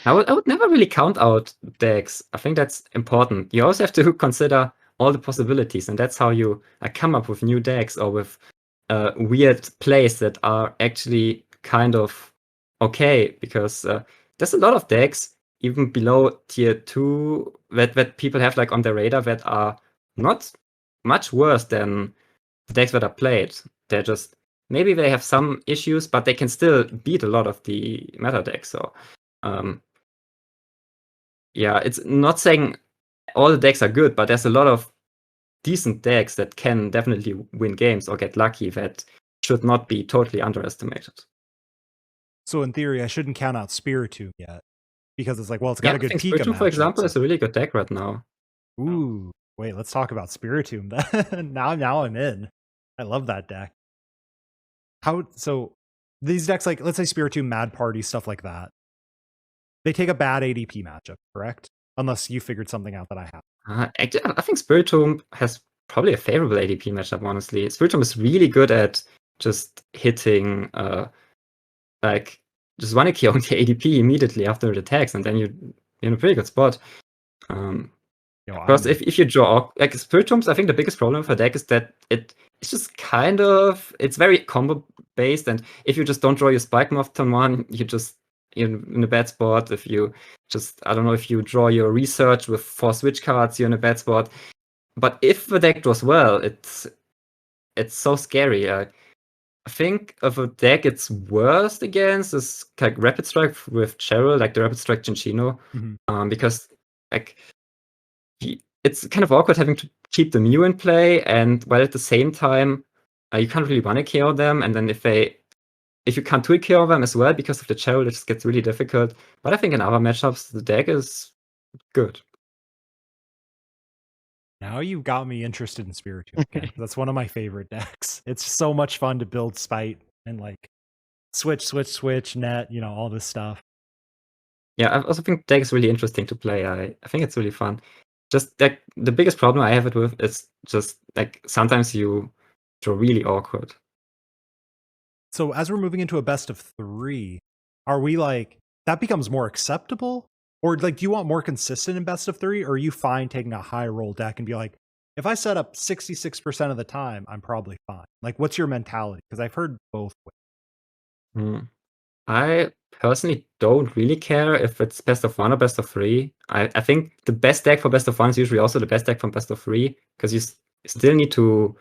I would never really count out decks. I think that's important. You also have to consider all the possibilities, and that's how you come up with new decks or with weird plays that are actually kind of okay, because there's a lot of decks even below tier 2 that people have like on their radar that are not much worse than the decks that are played. They're just, maybe they have some issues, but they can still beat a lot of the meta decks. So yeah, it's not saying all the decks are good, but there's a lot of decent decks that can definitely win games or get lucky that should not be totally underestimated. So in theory, I shouldn't count out Spiritomb yet, because it's like, well, it's got a good I think Pika Spiritomb, for matchup, example, so- is a really good deck right now. Ooh, wait, let's talk about Spiritomb then. now I'm in. I love that deck. So these decks, like let's say Spiritomb, Mad Party, stuff like that, they take a bad ADP matchup, correct? Unless you figured something out that I have. Actually, I think Spiritomb has probably a favorable ADP matchup, honestly. Spiritomb is really good at just hitting, like, just one key on the ADP immediately after it attacks, and then you're in a pretty good spot. Because if you draw, like, Spiritombs, I think the biggest problem with a deck is that it's just kind of, it's very combo based, and if you just don't draw your Spike Moth turn 1, you're in a bad spot. If you just, I don't know, if you draw your Research with 4 switch cards, you're in a bad spot. But if the deck draws well, it's so scary. I think of a deck it's worst against is like Rapid Strike with Cheryl, like the Rapid Strike Cinchino, because like it's kind of awkward having to keep the Mew in play, and while at the same time you can't really one KO them, and then if you can't 2 KO them as well because of the Cheryl, it just gets really difficult. But I think in other matchups the deck is good. Now you've got me interested in Spiritomb again. That's one of my favorite decks. It's so much fun to build Spite and like switch, net, all this stuff. Yeah, I also think the deck is really interesting to play. I think it's really fun. Just like the biggest problem I have it with is just like sometimes you draw really awkward. So as we're moving into a best of 3, are we like, that becomes more acceptable? Or like, do you want more consistent in best of 3? Or are you fine taking a high roll deck and be like, if I set up 66% of the time, I'm probably fine. Like, what's your mentality? Because I've heard both ways. I personally don't really care if it's best of 1 or best of 3. I think the best deck for best of 1 is usually also the best deck from best of 3, because you still need to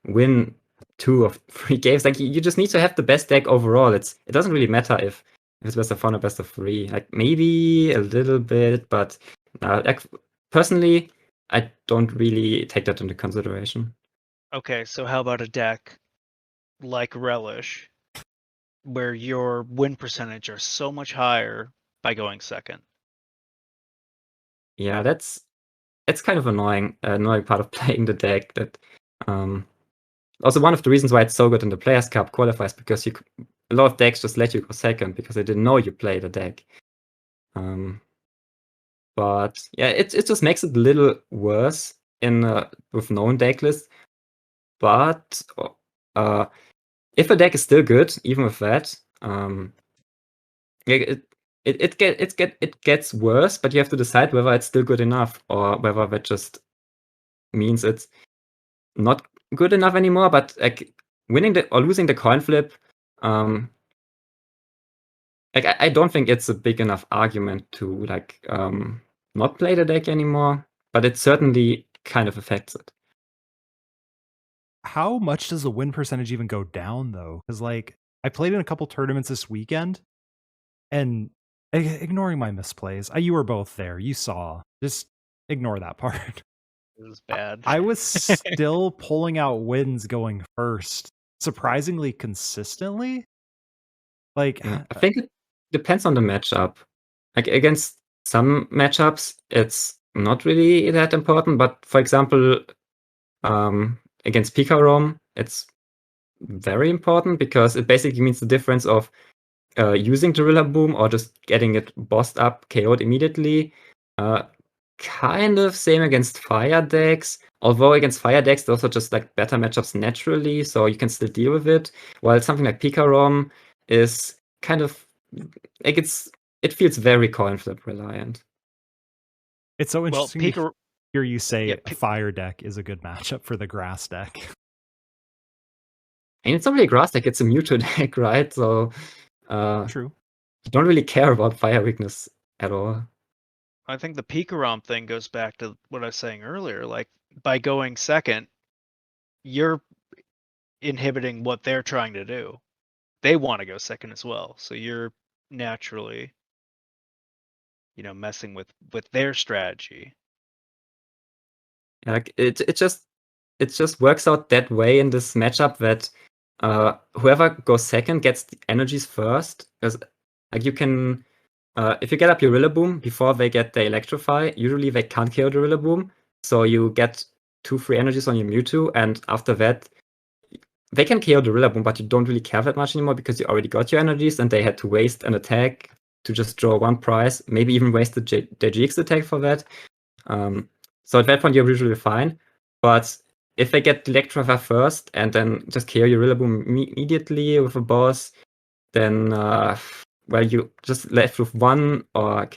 win 2 of 3 games. Like you just need to have the best deck overall. It doesn't really matter if it's best of 1 or best of 3. Like maybe a little bit, but like personally, I don't really take that into consideration. Okay, so how about a deck like Relish, where your win percentage are so much higher by going second? Yeah, that's kind of annoying part of playing the deck. That also one of the reasons why it's so good in the Players' Cup qualifiers, because a lot of decks just let you go second because they didn't know you play the deck. But yeah, it just makes it a little worse with known deck lists. But if a deck is still good, even with that, it gets worse. But you have to decide whether it's still good enough or whether that just means it's not good enough anymore. But like winning or losing the coin flip, like I don't think it's a big enough argument to like not play the deck anymore. But it certainly kind of affects it. How much does the win percentage even go down though? Because like I played in a couple tournaments this weekend, and ignoring my misplays, you were both there. You saw. Just ignore that part. It was bad. I was still pulling out wins going first, surprisingly consistently. Like I think it depends on the matchup. Like against some matchups, it's not really that important. But for example, against Pika Rom, it's very important because it basically means the difference of using the Rillaboom or just getting it bossed up, KO'd immediately. Kind of same against fire decks, although against fire decks those are just like better matchups naturally, so you can still deal with it. While something like Pika Rom is kind of like it feels very coin flip reliant. It's so Well, interesting to hear you say yeah, a fire deck is a good matchup for the grass deck. And it's not really a grass deck, it's a Mewtwo deck, right? So True. you don't really care about fire weakness at all. I think the Pikarom thing goes back to what I was saying earlier. Like, by going second, you're inhibiting what they're trying to do. They want to go second as well, so you're naturally, messing with their strategy. Like it just works out that way in this matchup that whoever goes second gets the energies first. Because like you can if you get up your Rillaboom before they get the Electrify, usually they can't kill the Rillaboom. So you get 2 free energies on your Mewtwo, and after that they can KO the Rillaboom, but you don't really care that much anymore because you already got your energies and they had to waste an attack to just draw 1 prize, maybe even waste the GX attack for that. So at that point you're usually fine. But if they get Electrify first and then just KO your Rillaboom immediately with a boss, then you just left with 1 or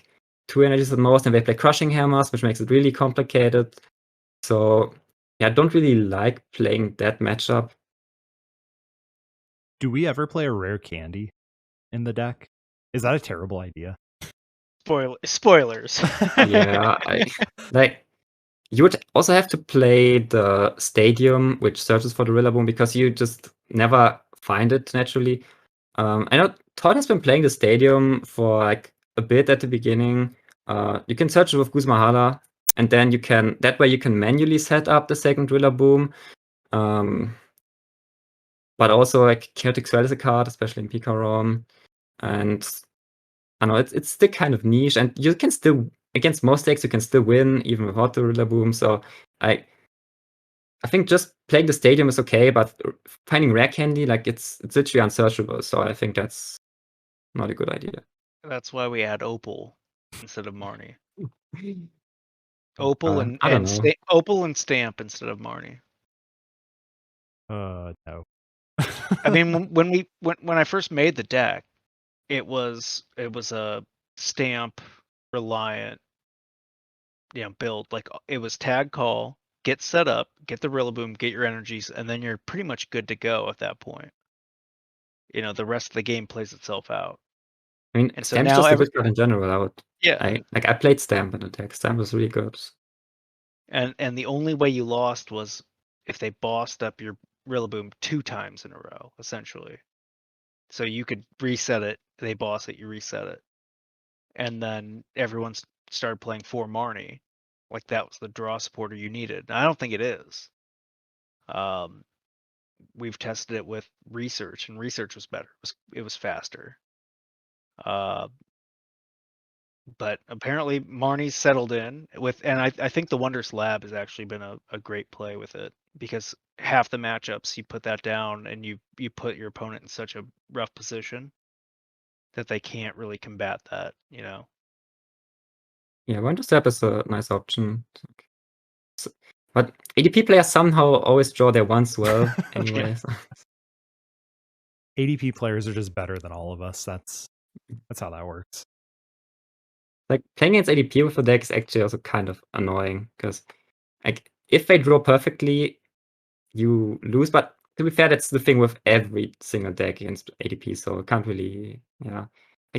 2 energies at most, and they play Crushing Hammers, which makes it really complicated. So yeah, I don't really like playing that matchup. Do we ever play a rare candy in the deck? Is that a terrible idea? Spoilers. Yeah, you would also have to play the Stadium, which searches for the Rillaboom, because you just never find it naturally. I know Todd has been playing the Stadium for like a bit at the beginning. You can search it with Guzmahala, and then that way you can manually set up the second Rillaboom. But also like Chaotic Swell is a card, especially in Pikarom. And I know it's still kind of niche, and you can still, against most decks, you can still win even without the Rillaboom. So I think just playing the Stadium is okay, but finding rare candy, like it's literally unsearchable. So I think that's not a good idea. That's why we add Opal instead of Marnie. Opal and I don't know. Opal and Stamp instead of Marnie. No. I mean, when I first made the deck, it was a Stamp reliant, build. Like, it was tag call, get set up, get the Rillaboom, get your energies, and then you're pretty much good to go at that point. The rest of the game plays itself out. I mean, And so Stamp's now just a good card in general. I played Stamp in the deck. Stamp was really good. And the only way you lost was if they bossed up your Rillaboom 2 times in a row, essentially. So you could reset it, they boss it, you reset it. And then everyone started playing 4 Marnie. Like, that was the draw supporter you needed. And I don't think it is. We've tested it with Research, and Research was better. It was faster. But apparently Marnie's settled in and I think the Wondrous Lab has actually been a great play with it, because half the matchups you put that down and you put your opponent in such a rough position that they can't really combat that, Yeah, Wondrous Lab is a nice option. But ADP players somehow always draw their ones well anyway. So. ADP players are just better than all of us. That's how that works. Like, playing against ADP with the deck is actually also kind of annoying, because like if they draw perfectly, you lose. But to be fair, that's the thing with every single deck against ADP, so it can't really, like,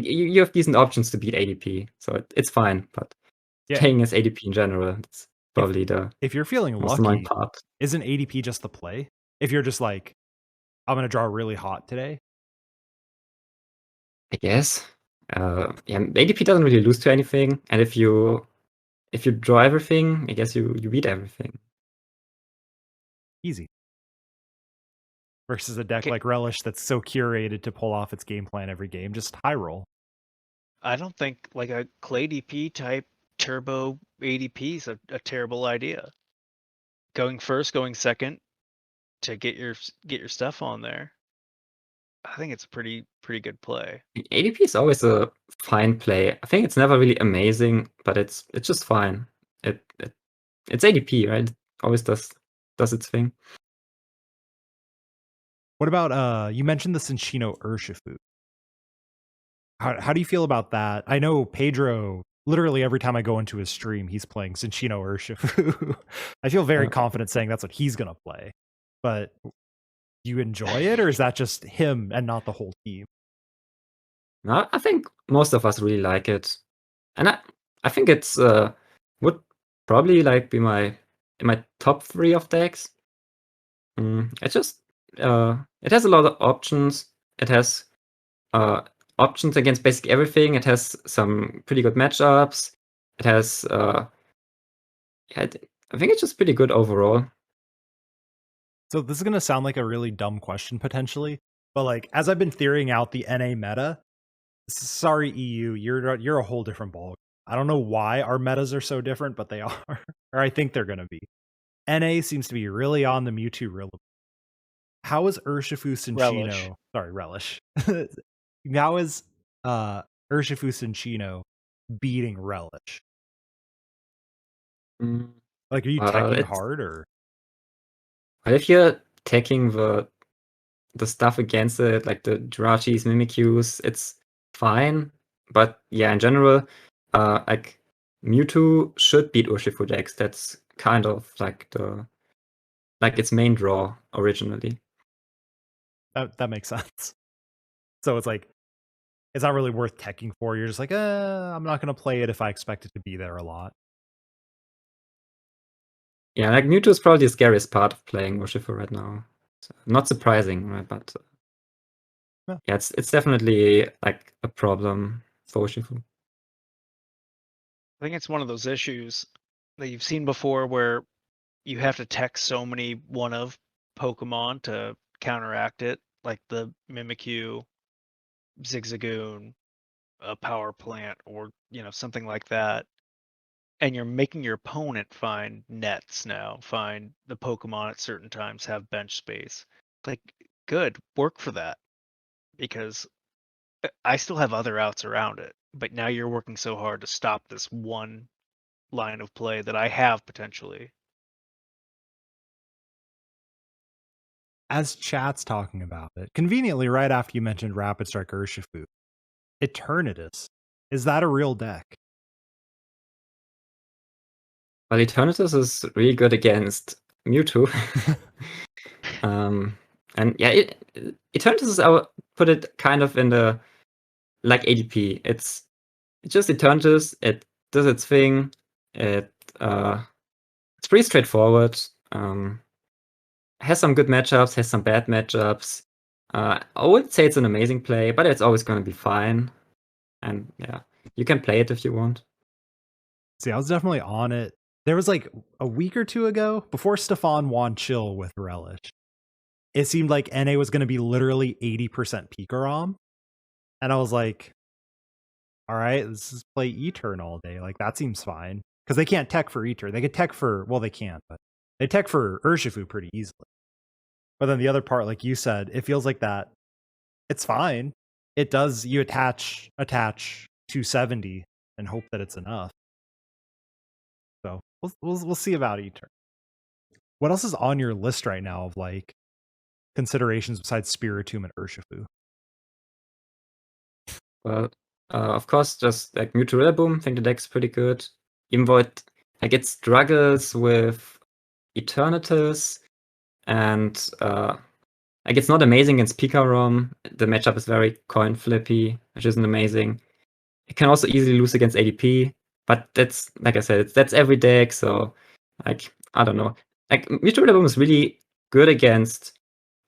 you have decent options to beat ADP, so it's fine. But playing as ADP in general, it's probably if you're feeling most annoying lucky, part. Isn't ADP just the play? If you're just like, I'm gonna draw really hot today, I guess. ADP doesn't really lose to anything, and if you draw everything, I guess you beat everything. Easy. Versus a deck like Relish that's so curated to pull off its game plan every game, just high roll. I don't think like a Clay DP type turbo ADP is a terrible idea. Going first, going second to get your stuff on there. I think it's a pretty good play. ADP is always a fine play. I think it's never really amazing, but it's just fine. It's ADP, right? It always does its thing. What about you mentioned the Cinccino Urshifu? How do you feel about that? I know Pedro, literally every time I go into his stream, he's playing Cinchino Urshifu. I feel very confident saying that's what he's going to play. But do you enjoy it, or is that just him and not the whole team? No, I think most of us really like it. And I think it's would probably like be in my top 3 of decks. It's just it has a lot of options. It has options against basically everything. It has some pretty good matchups. It has I think it's just pretty good overall. So this is going to sound like a really dumb question potentially, but like as I've been theorying out the NA meta, sorry EU, you're a whole different ball. I don't know why our metas are so different, but they are, or I think they're going to be. NA seems to be really on the Mewtwo Rillaboom. How is Urshifu Cinchino? Sorry, Relish. How is Urshifu Cinchino beating Relish? Like, are you teching hard or? Well, if you're taking the stuff against it, like the Jirachis, Mimikyus, it's fine. But yeah, in general, like Mewtwo should beat Urshifu decks. That's kind of like its main draw originally. That makes sense. So it's like it's not really worth teching for. You're just like, I'm not gonna play it if I expect it to be there a lot. Yeah, like Mewtwo is probably the scariest part of playing Urshifu right now. So, not surprising, right? But yeah, it's definitely like a problem for Urshifu. I think it's one of those issues that you've seen before where you have to tech so many one-of Pokemon to counteract it, like the Mimikyu, Zigzagoon, a Power Plant, or something like that. And you're making your opponent find nets now, find the Pokemon at certain times have bench space. Like, good, work for that. Because I still have other outs around it, but now you're working so hard to stop this one line of play that I have potentially. As chat's talking about it, conveniently right after you mentioned Rapid Strike Urshifu, Eternatus, is that a real deck? Well, Eternatus is really good against Mewtwo. And yeah, Eternatus is, I would put it kind of in the like ADP. It's just Eternatus. It does its thing. It's pretty straightforward. Has some good matchups, has some bad matchups. I wouldn't say it's an amazing play, but it's always going to be fine. And yeah, you can play it if you want. See, I was definitely on it. There was like a week or two ago, before Stefan won Chill with Relish, it seemed like NA was going to be literally 80% Pikarom. And I was like, all right, let's just play E-Turn all day. Like, that seems fine. Because they can't tech for E-Turn. They could tech for, well, they can't, but they tech for Urshifu pretty easily. But then the other part, like you said, it feels like that. It's fine. It does, you attach 270 and hope that it's enough. So we'll see about E-Turn. What else is on your list right now of like considerations besides Spiritomb and Urshifu? Well, of course, just like Mewtwo Rillaboom, I think the deck's pretty good. Even though it struggles with Eternatus, and like it's not amazing against Pikarom. The matchup is very coin flippy, which isn't amazing. It can also easily lose against ADP, but that's, like I said, that's every deck. So like I don't know. Like Mewtwo Rillaboom is really good against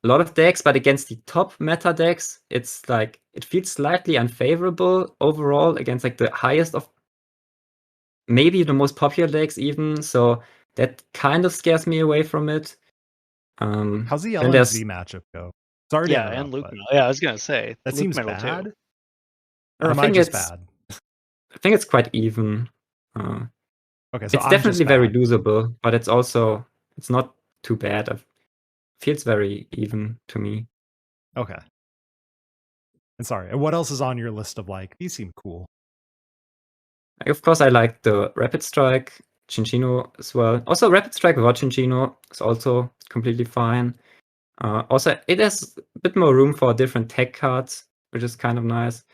a lot of decks, but against the top meta decks, it's like it feels slightly unfavorable overall against like the highest of maybe the most popular decks even. So that kind of scares me away from it. How's the LNZ matchup go? Sorry, and Luke. Yeah, I was gonna say that Luke seems Metal bad. Too. Or am I just bad? I think it's quite even. Okay, so it's definitely very losable, but it's not too bad. It feels very even to me. Okay. And sorry, what else is on your list of like, these seem cool? Of course, I like the Rapid Strike, Cinchino as well. Also, Rapid Strike without Cinchino is also completely fine. Also, it has a bit more room for different tech cards, which is kind of nice.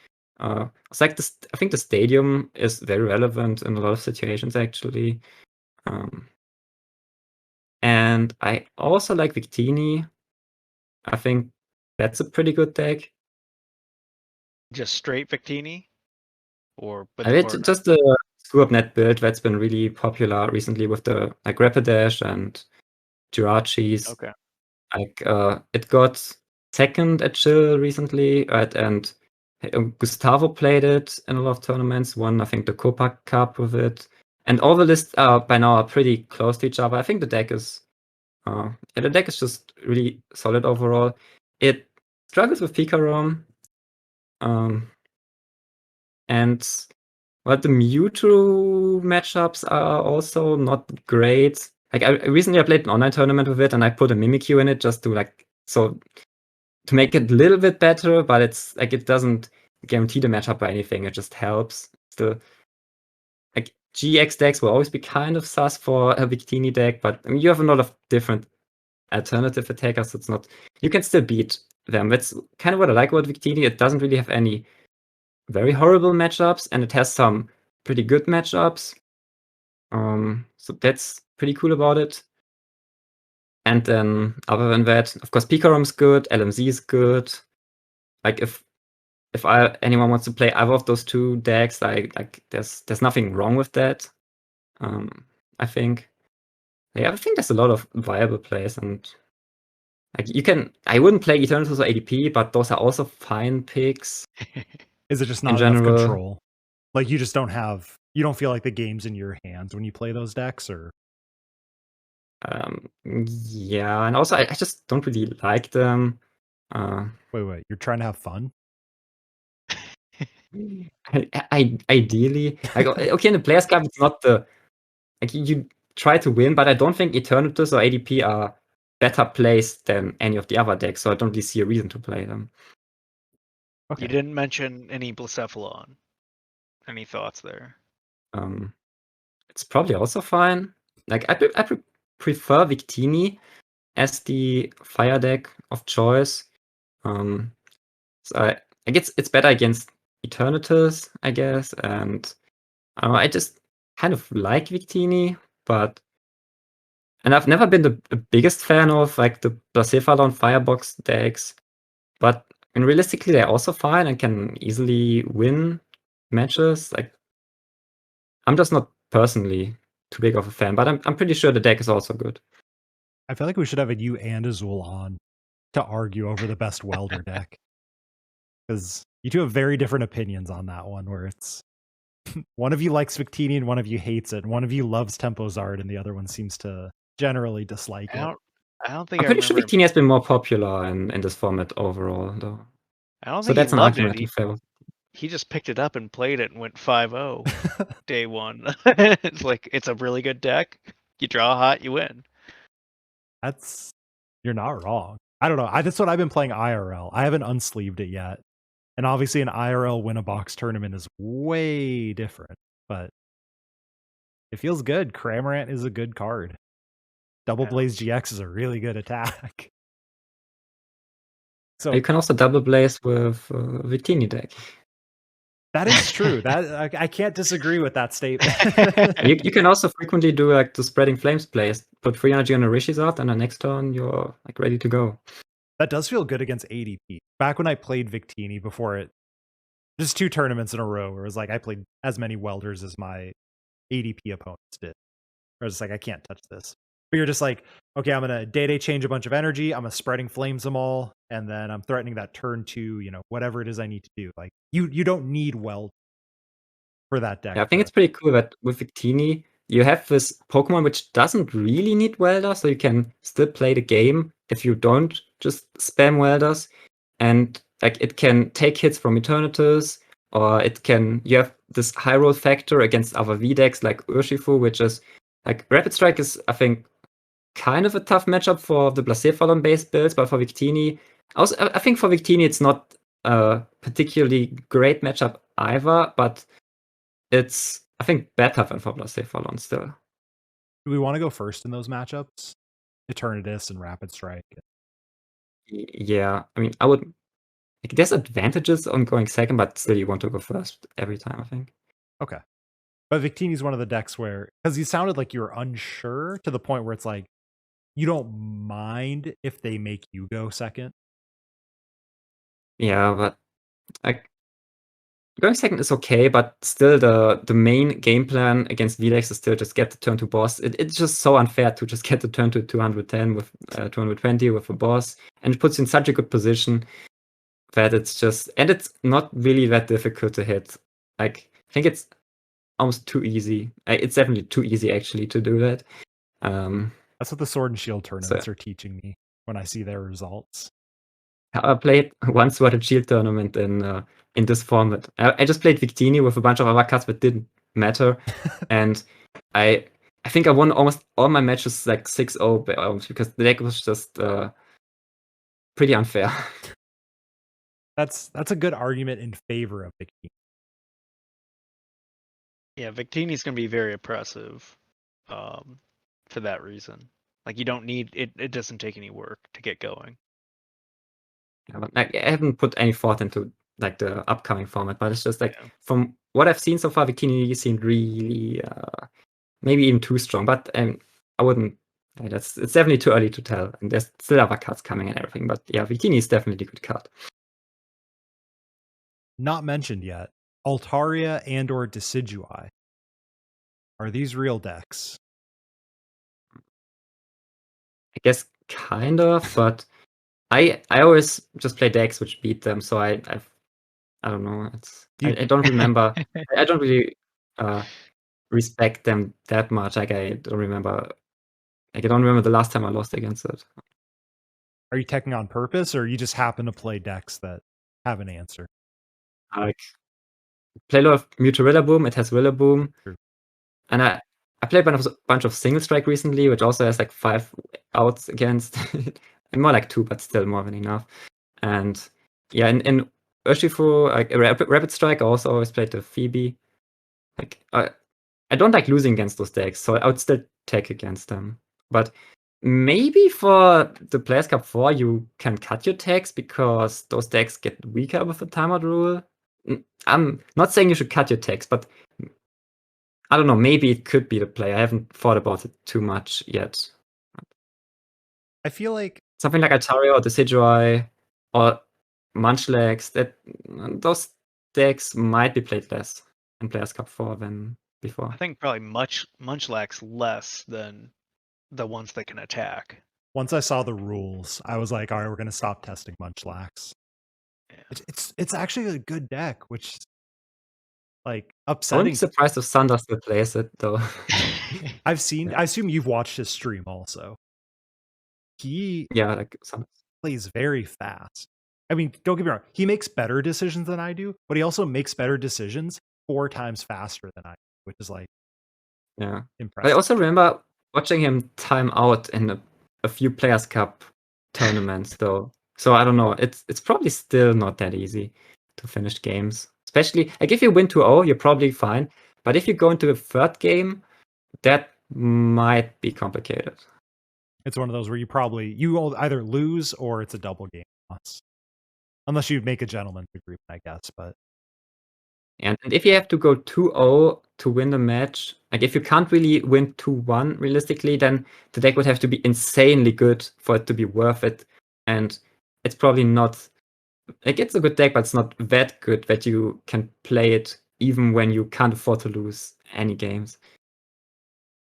It's like this. I think the stadium is very relevant in a lot of situations, actually. And I also like Victini. I think that's a pretty good deck. Just straight Victini? Or with I the mean, Fortnite? just the screw up net build that's been really popular recently with the like Rapidash and Jirachis. Okay. Like it got second at Chill recently, right? And Gustavo played it in a lot of tournaments. Won, I think, the Copa Cup with it. And all the lists by now are pretty close to each other. I think the deck is the deck is just really solid overall. It struggles with Pikarom. And well, the Mewtwo matchups are also not great. Like I recently played an online tournament with it, and I put a Mimikyu in it just to to make it a little bit better, but it's like it doesn't guarantee the matchup or anything. It just helps. Still, like GX decks will always be kind of sus for a Victini deck, but I mean, you have a lot of different alternative attackers. It's not you can still beat them. That's kind of what I like about Victini. It doesn't really have any very horrible matchups, and it has some pretty good matchups. So that's pretty cool about it. And then other than that, of course, Picarom's good, LMZ is good. Like if anyone wants to play either of those two decks, like there's nothing wrong with that. I think. Yeah, I think there's a lot of viable plays, and like I wouldn't play Eternatus or ADP, but those are also fine picks. Is it just in not enough general. control? Like you just don't feel like the game's in your hands when you play those decks, or Yeah, and also I just don't really like them. wait, you're trying to have fun? Ideally, like okay, in the Players Cup, it's not like you try to win, but I don't think Eternatus or ADP are better placed than any of the other decks, so I don't really see a reason to play them. Okay. You didn't mention any Blacephalon. Any thoughts there? It's probably also fine. Like I prefer Victini as the fire deck of choice. So I guess it's better against Eternatus, I guess, and I just kind of like Victini, and I've never been the biggest fan of like the Blacephalon Firebox decks, but realistically they're also fine and can easily win matches. Like I'm just not personally too big of a fan, but I'm pretty sure the deck is also good. I feel like we should have a you and Azul on to argue over the best welder deck. Because you two have very different opinions on that one, where it's one of you likes Victini and one of you hates it. One of you loves Tempo Zard and the other one seems to generally dislike it. I don't think I'm pretty sure Victini has been more popular in this format overall, though. I don't So think that's he an loved argument it. in favor. He just picked it up and played it and went 5-0 day one. It's like it's a really good deck. You draw a hot, you win. You're not wrong. I don't know. That's what I've been playing IRL. I haven't unsleeved it yet. And obviously an IRL win a box tournament is way different, but it feels good. Cramorant is a good card. Double Blaze GX is a really good attack. So you can also double blaze with Victini deck. That is true. That I can't disagree with that statement. you can also frequently do like the Spreading Flames plays. Put 3 energy on a Rishizard, and the next turn you're like ready to go. That does feel good against ADP. Back when I played Victini before it, just 2 tournaments in a row where it was like I played as many welders as my ADP opponents did. I was just like, I can't touch this. But you're just like, okay, I'm gonna day change a bunch of energy. I'm gonna Spreading Flames them all, and then I'm threatening that turn 2. Whatever it is I need to do. Like you don't need weld for that deck. Yeah, I think it's pretty cool that with Victini you have this Pokemon which doesn't really need Welder, so you can still play the game if you don't just spam Welders, and like it can take hits from Eternatus, or you have this high roll factor against other V decks like Urshifu, which is like Rapid Strike is, I think, kind of a tough matchup for the Blacephalon based builds, but for Victini, also I think for Victini it's not a particularly great matchup either, but it's I think better than for Blacephalon still. Do we want to go first in those matchups? Eternatus and Rapid Strike. Yeah, I mean I would there's advantages on going second, but still you want to go first every time, I think. Okay. But Victini's one of the decks where, because you sounded like you were unsure to the point where it's like, you don't mind if they make you go second. Yeah, but like going second is okay, but still the main game plan against V-decks is still just get the turn to boss. It's just so unfair to just get the turn to 210 with 220 with a boss, and it puts you in such a good position that it's just, and it's not really that difficult to hit. Like, I think it's almost too easy. It's definitely too easy actually to do that. That's what the Sword and Shield tournaments are teaching me when I see their results. I played one Sword and Shield tournament in this format. I just played Victini with a bunch of other cards that didn't matter, and I think I won almost all my matches like 6-0 because the deck was just pretty unfair. That's a good argument in favor of Victini. Yeah, Victini's going to be very oppressive for that reason. Like, you don't need it. It doesn't take any work to get going. Yeah, but like, I haven't put any thought into like the upcoming format, but it's just like from what I've seen so far, Victini seemed really maybe even too strong. But I wouldn't. It's definitely too early to tell, and there's still other cards coming and everything. But yeah, Victini is definitely a good card. Not mentioned yet, Altaria and/or Decidueye. Are these real decks? I guess kind of, but I always just play decks which beat them, so I don't know. I don't remember. I don't really respect them that much. Like I don't remember the last time I lost against it. Are you teching on purpose, or you just happen to play decks that have an answer? Like play a lot of Mewtwo Rillaboom. It has Rillaboom, and I played a bunch of single strike recently, which also has like 5 outs against. More like 2, but still more than enough. And yeah, in Urshifu, like Rapid Strike, I also always played the Phoebe. Like I don't like losing against those decks, so I would still take against them. But maybe for the Players Cup 4, you can cut your decks because those decks get weaker with the timeout rule. I'm not saying you should cut your decks, but I don't know. Maybe it could be the play. I haven't thought about it too much yet. I feel like something like Altaria or Decidueye or Munchlax, those decks might be played less in Players Cup 4 than before. I think probably Munchlax less than the ones that can attack. Once I saw the rules, I was like, all right, we're going to stop testing Munchlax. Yeah. It's actually a good deck, which like upsetting. I wouldn't be surprised if Sander still plays it though. I assume you've watched his stream also. He plays very fast. I mean, don't get me wrong, he makes better decisions than I do, but he also makes better decisions 4 times faster than I do, which is like impressive. I also remember watching him time out in a few Players Cup tournaments though. So I don't know. It's probably still not that easy to finish games. Especially like if you win 2-0, you're probably fine. But if you go into a third game, that might be complicated. It's one of those where you either lose or it's a double game loss. Unless you make a gentleman's agreement, I guess. But and if you have to go 2-0 to win the match, like if you can't really win 2-1 realistically, then the deck would have to be insanely good for it to be worth it. And it's probably not like it's a good deck, but it's not that good that you can play it even when you can't afford to lose any games.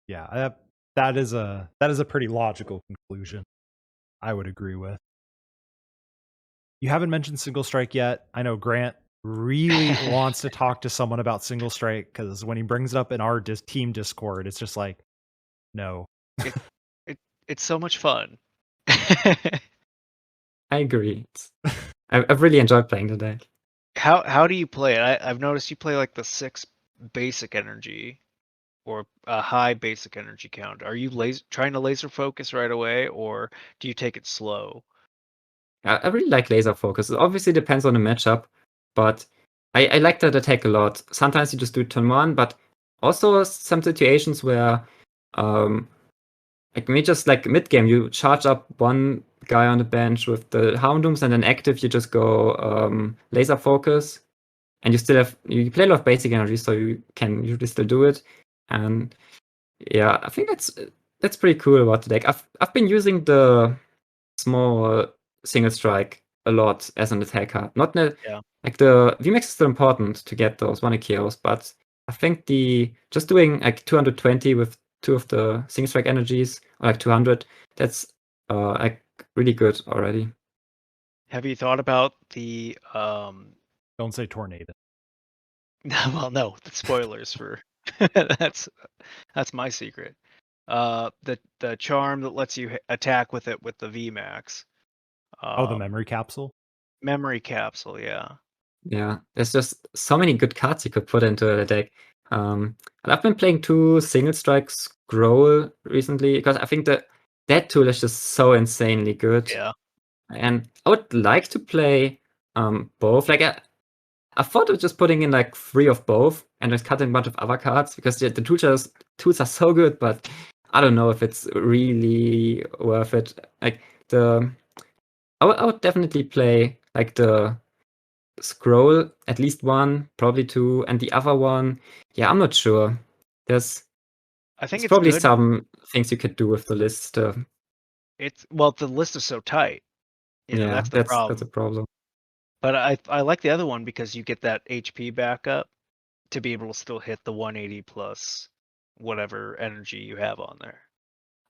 Yeah, that is a pretty logical conclusion. I would agree with. You haven't mentioned Single Strike yet. I know Grant really wants to talk to someone about Single Strike because when he brings it up in our team Discord, it's just like, no. It's so much fun. I agree. I've really enjoyed playing the deck. How do you play it? I've noticed you play like the 6 basic energy or a high basic energy count. Are you trying to laser focus right away, or do you take it slow? I really like laser focus. It obviously depends on the matchup, but I like that attack a lot. Sometimes you just do turn 1, but also some situations where like maybe just like mid game you charge up 1 guy on the bench with the Houndooms, and then active you just go laser focus, and you play a lot of basic energy, so you can usually still do it. And yeah, I think that's pretty cool about the deck. I've been using the small single strike a lot as an attack card. Not like the VMAX is still important to get those 1 KOs, but I think just doing like 220 with 2 of the single strike energies, or like 200, that's like really good already. Have you thought about the Don't say tornado. well, no, the spoilers for that's my secret. The charm that lets you attack with it with the VMAX. The memory capsule? Memory capsule, yeah. Yeah, there's just so many good cards you could put into the deck. And I've been playing 2 single strike scroll recently because I think that tool is just so insanely good. Yeah. And I would like to play both. Like I thought of just putting in like 3 of both and just cutting a bunch of other cards because the tools are so good, but I don't know if it's really worth it. Like I would definitely play like the scroll, at least 1, probably 2, and the other one, yeah, I'm not sure. There's probably good. some things you could do with the list. The list is so tight. That's the problem. That's a problem. But I like the other one because you get that HP backup to be able to still hit the 180 plus whatever energy you have on there.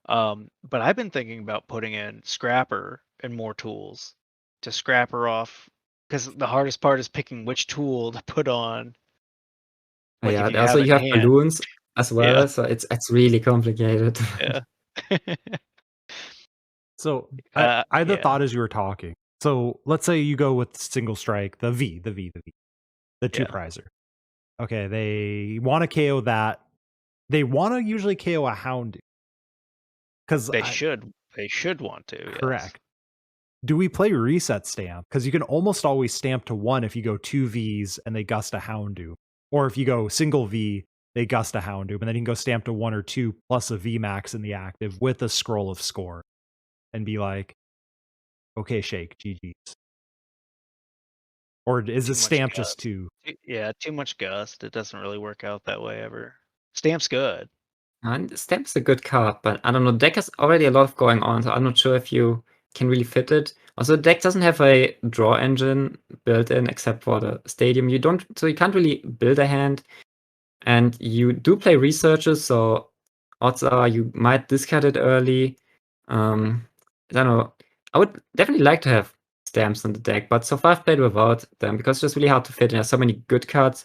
But I've been thinking about putting in Scrapper and more tools to scrapper off, because the hardest part is picking which tool to put on. Like also you have balloons as well, so it's really complicated. Yeah. So I had the thought as you were talking. So let's say you go with single strike, the 2 prizer. Okay, they want to KO that. They want to usually KO a Houndoom. Because they should want to. Correct. Yes. Do we play reset stamp? Because you can almost always stamp to 1 if you go 2 Vs and they gust a Houndoom. Or if you go single V, they gust a Houndoom, and then you can go stamp to 1 or 2 plus a VMAX in the active with a scroll of score. And be like, okay, shake, GG's. Or is the stamp just too? Yeah, too much gust. It doesn't really work out that way ever. Stamp's good. And Stamp's a good card, but I don't know. The deck has already a lot going on, so I'm not sure if you can really fit it. Also, the deck doesn't have a draw engine built in except for the stadium. So you can't really build a hand. And you do play researches, so odds are you might discard it early. I don't know. I would definitely like to have stamps in the deck, but so far I've played without them because it's just really hard to fit. There's so many good cards.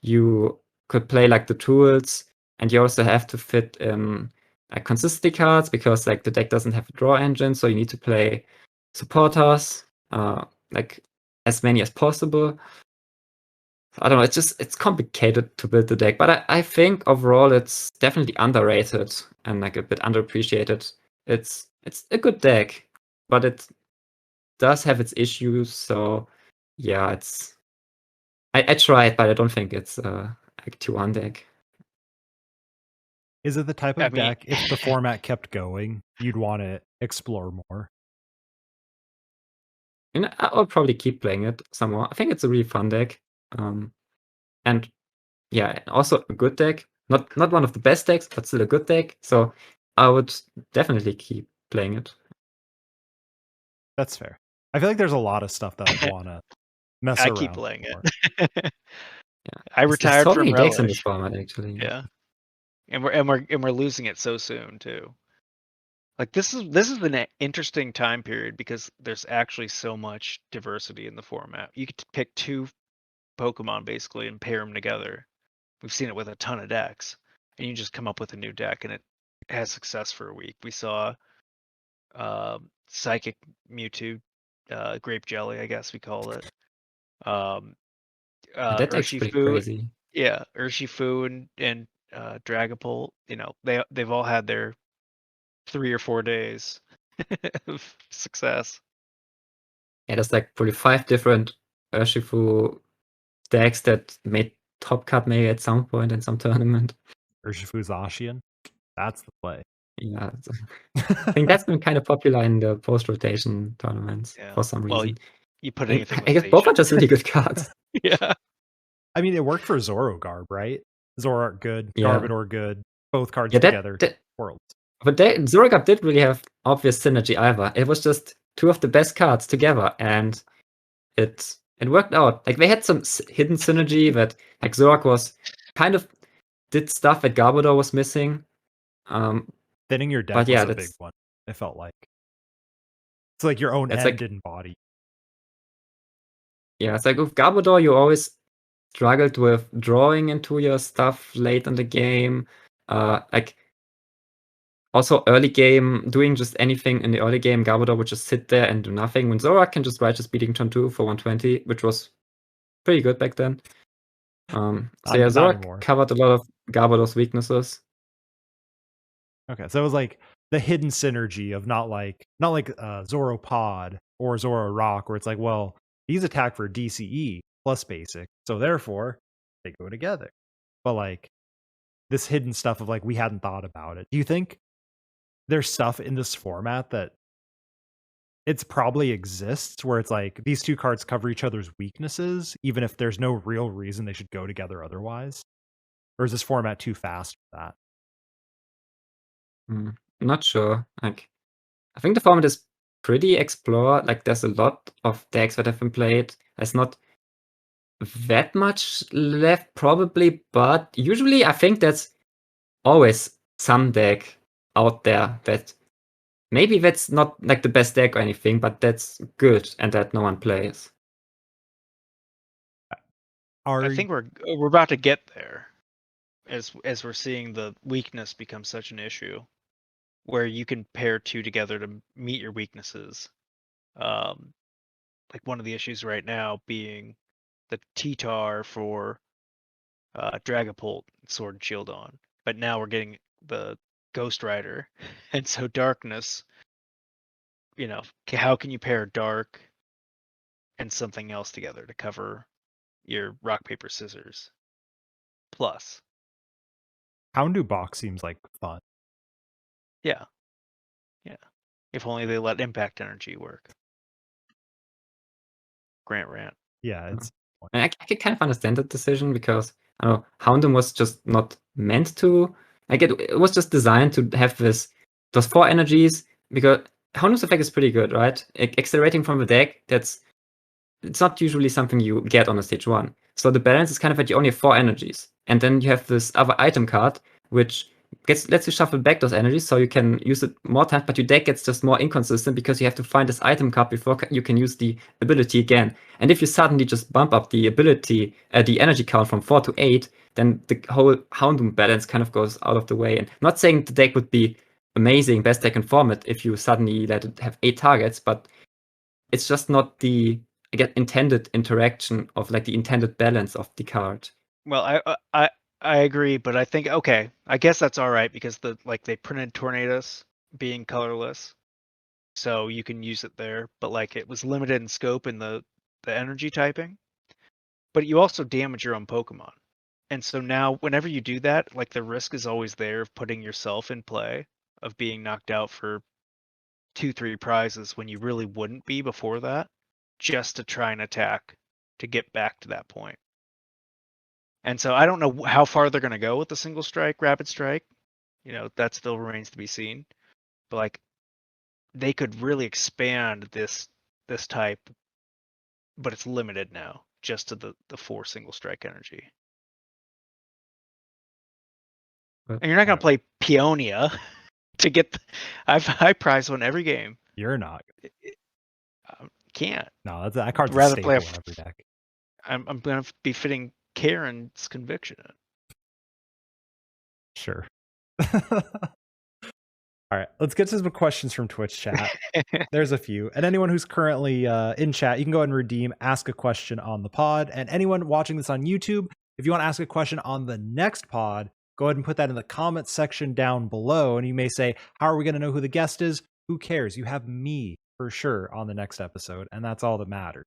You could play like the tools, and you also have to fit in like consistency cards because like the deck doesn't have a draw engine, so you need to play supporters, like as many as possible. I don't know. It's complicated to build the deck, but I think overall it's definitely underrated and like a bit underappreciated. It's a good deck, but it does have its issues. So yeah, I tried, but I don't think it's a 2-1 deck. Is it the type of deck, if the format kept going, you'd want to explore more? I'll probably keep playing it some more. I think it's a really fun deck. And yeah, also a good deck. Not one of the best decks, but still a good deck. So I would definitely keep playing it. That's fair. I feel like there's a lot of stuff that I want to mess around. I keep playing more. it. I retired so from many Relish. decks in this format, actually. Yeah, and we're losing it so soon too. Like this is an interesting time period because there's actually so much diversity in the format. You could pick 2 Pokemon basically and pair them together. We've seen it with a ton of decks, and you just come up with a new deck, and it has success for a week. We saw Psychic Mewtwo, Grape Jelly, I guess we call it. That deck's pretty crazy. Yeah, Urshifu and Dragapult. They've all had their 3 or 4 days of success. Yeah, there's like probably 5 different Urshifu decks that made top cut maybe at some point in some tournament. Urshifu's Ashian. That's the play. Yeah, I think that's been kind of popular in the post-rotation tournaments for some Well, reason. you put I anything with guess both are station. just really good cards. Yeah. I mean, it worked for Zorogarb, right? Zoroark good, Yeah. Garbodor good, both cards Yeah, together. that Worlds. but Zoroark didn't really have obvious synergy either. It was just two of the best cards together, and it worked out. Like they had some hidden synergy that like Zoroark was kind of did stuff that Garbodor was missing. Thinning your deck But yeah, was a big one. It felt like it's like your own It's end like- in body. yeah, it's like with Garbodor, you always struggled with drawing into your stuff late in the game. Like also early game, doing just anything in the early game, Garbodor would just sit there and do nothing. When Zoroark can just ride his beating turn 2 for 120, which was pretty good back then. So yeah, Not Zoroark anymore. covered a lot of Garbodor's weaknesses. Okay, so it was like the hidden synergy of not like Zoropod or Zoroark, where it's like, well, these attack for DCE plus basic, so therefore they go together. But like this hidden stuff of like we hadn't thought about it. Do you think there's stuff in this format that it's probably exists where it's like these two cards cover each other's weaknesses, even if there's no real reason they should go together otherwise? Or is this format too fast for that? Not sure. Like, I think the format is pretty explored. Like, there's a lot of decks that have been played. There's not that much left, probably, but usually I think there's always some deck out there that maybe that's not like the best deck or anything, but that's good and that no one plays. I think we're about to get there as we're seeing the weakness become such an issue where you can pair two together to meet your weaknesses. Like one of the issues right now being the T-Tar for Dragapult, Sword and Shield on. But now we're getting the Ghost Rider. And so Darkness, how can you pair Dark and something else together to cover your Rock, Paper, Scissors? Plus. Houndoom Box seems like fun. Yeah. If only they let Impact Energy work. Grant Rant. Yeah, it's I can kind of understand that decision because I don't know, Houndoom was just not meant to. Like it was just designed to have those 4 energies because Houndoom's effect is pretty good, right? Accelerating from the deck, it's not usually something you get on a stage 1. So the balance is kind of that you only have 4 energies. And then you have this other item card, which lets you shuffle back those energies so you can use it more times, but your deck gets just more inconsistent because you have to find this item card before you can use the ability again. And if you suddenly just bump up the ability, the energy count from 4 to 8, then the whole Houndoom balance kind of goes out of the way. And I'm not saying the deck would be amazing, best deck in format if you suddenly let it have 8 targets, but it's just not the intended interaction of like the intended balance of the card. Well, I agree, but I think I guess that's all right because they printed Tornadus being colorless, so you can use it there. But like it was limited in scope in the energy typing. But you also damage your own Pokemon, and so now whenever you do that, like the risk is always there of putting yourself in play, of being knocked out for 2-3 prizes when you really wouldn't be before that, just to try and attack to get back to that point. And so I don't know how far they're going to go with the single strike, rapid strike. That still remains to be seen. But like, they could really expand this type, but it's limited now just to the 4 single strike energy. And you're not going to play Peonia to get high prize one every game. You're not. Can't. No, that card's rather a staple play in every deck. I'm going to be fitting Karen's conviction in. Sure. All right, let's get to some questions from Twitch chat. There's a few. And anyone who's currently in chat, you can go ahead and redeem Ask a Question on the pod. And anyone watching this on YouTube, if you want to ask a question on the next pod, go ahead and put that in the comments section down below. And you may say, how are we going to know who the guest is? Who cares? You have me for sure on the next episode. And that's all that matters.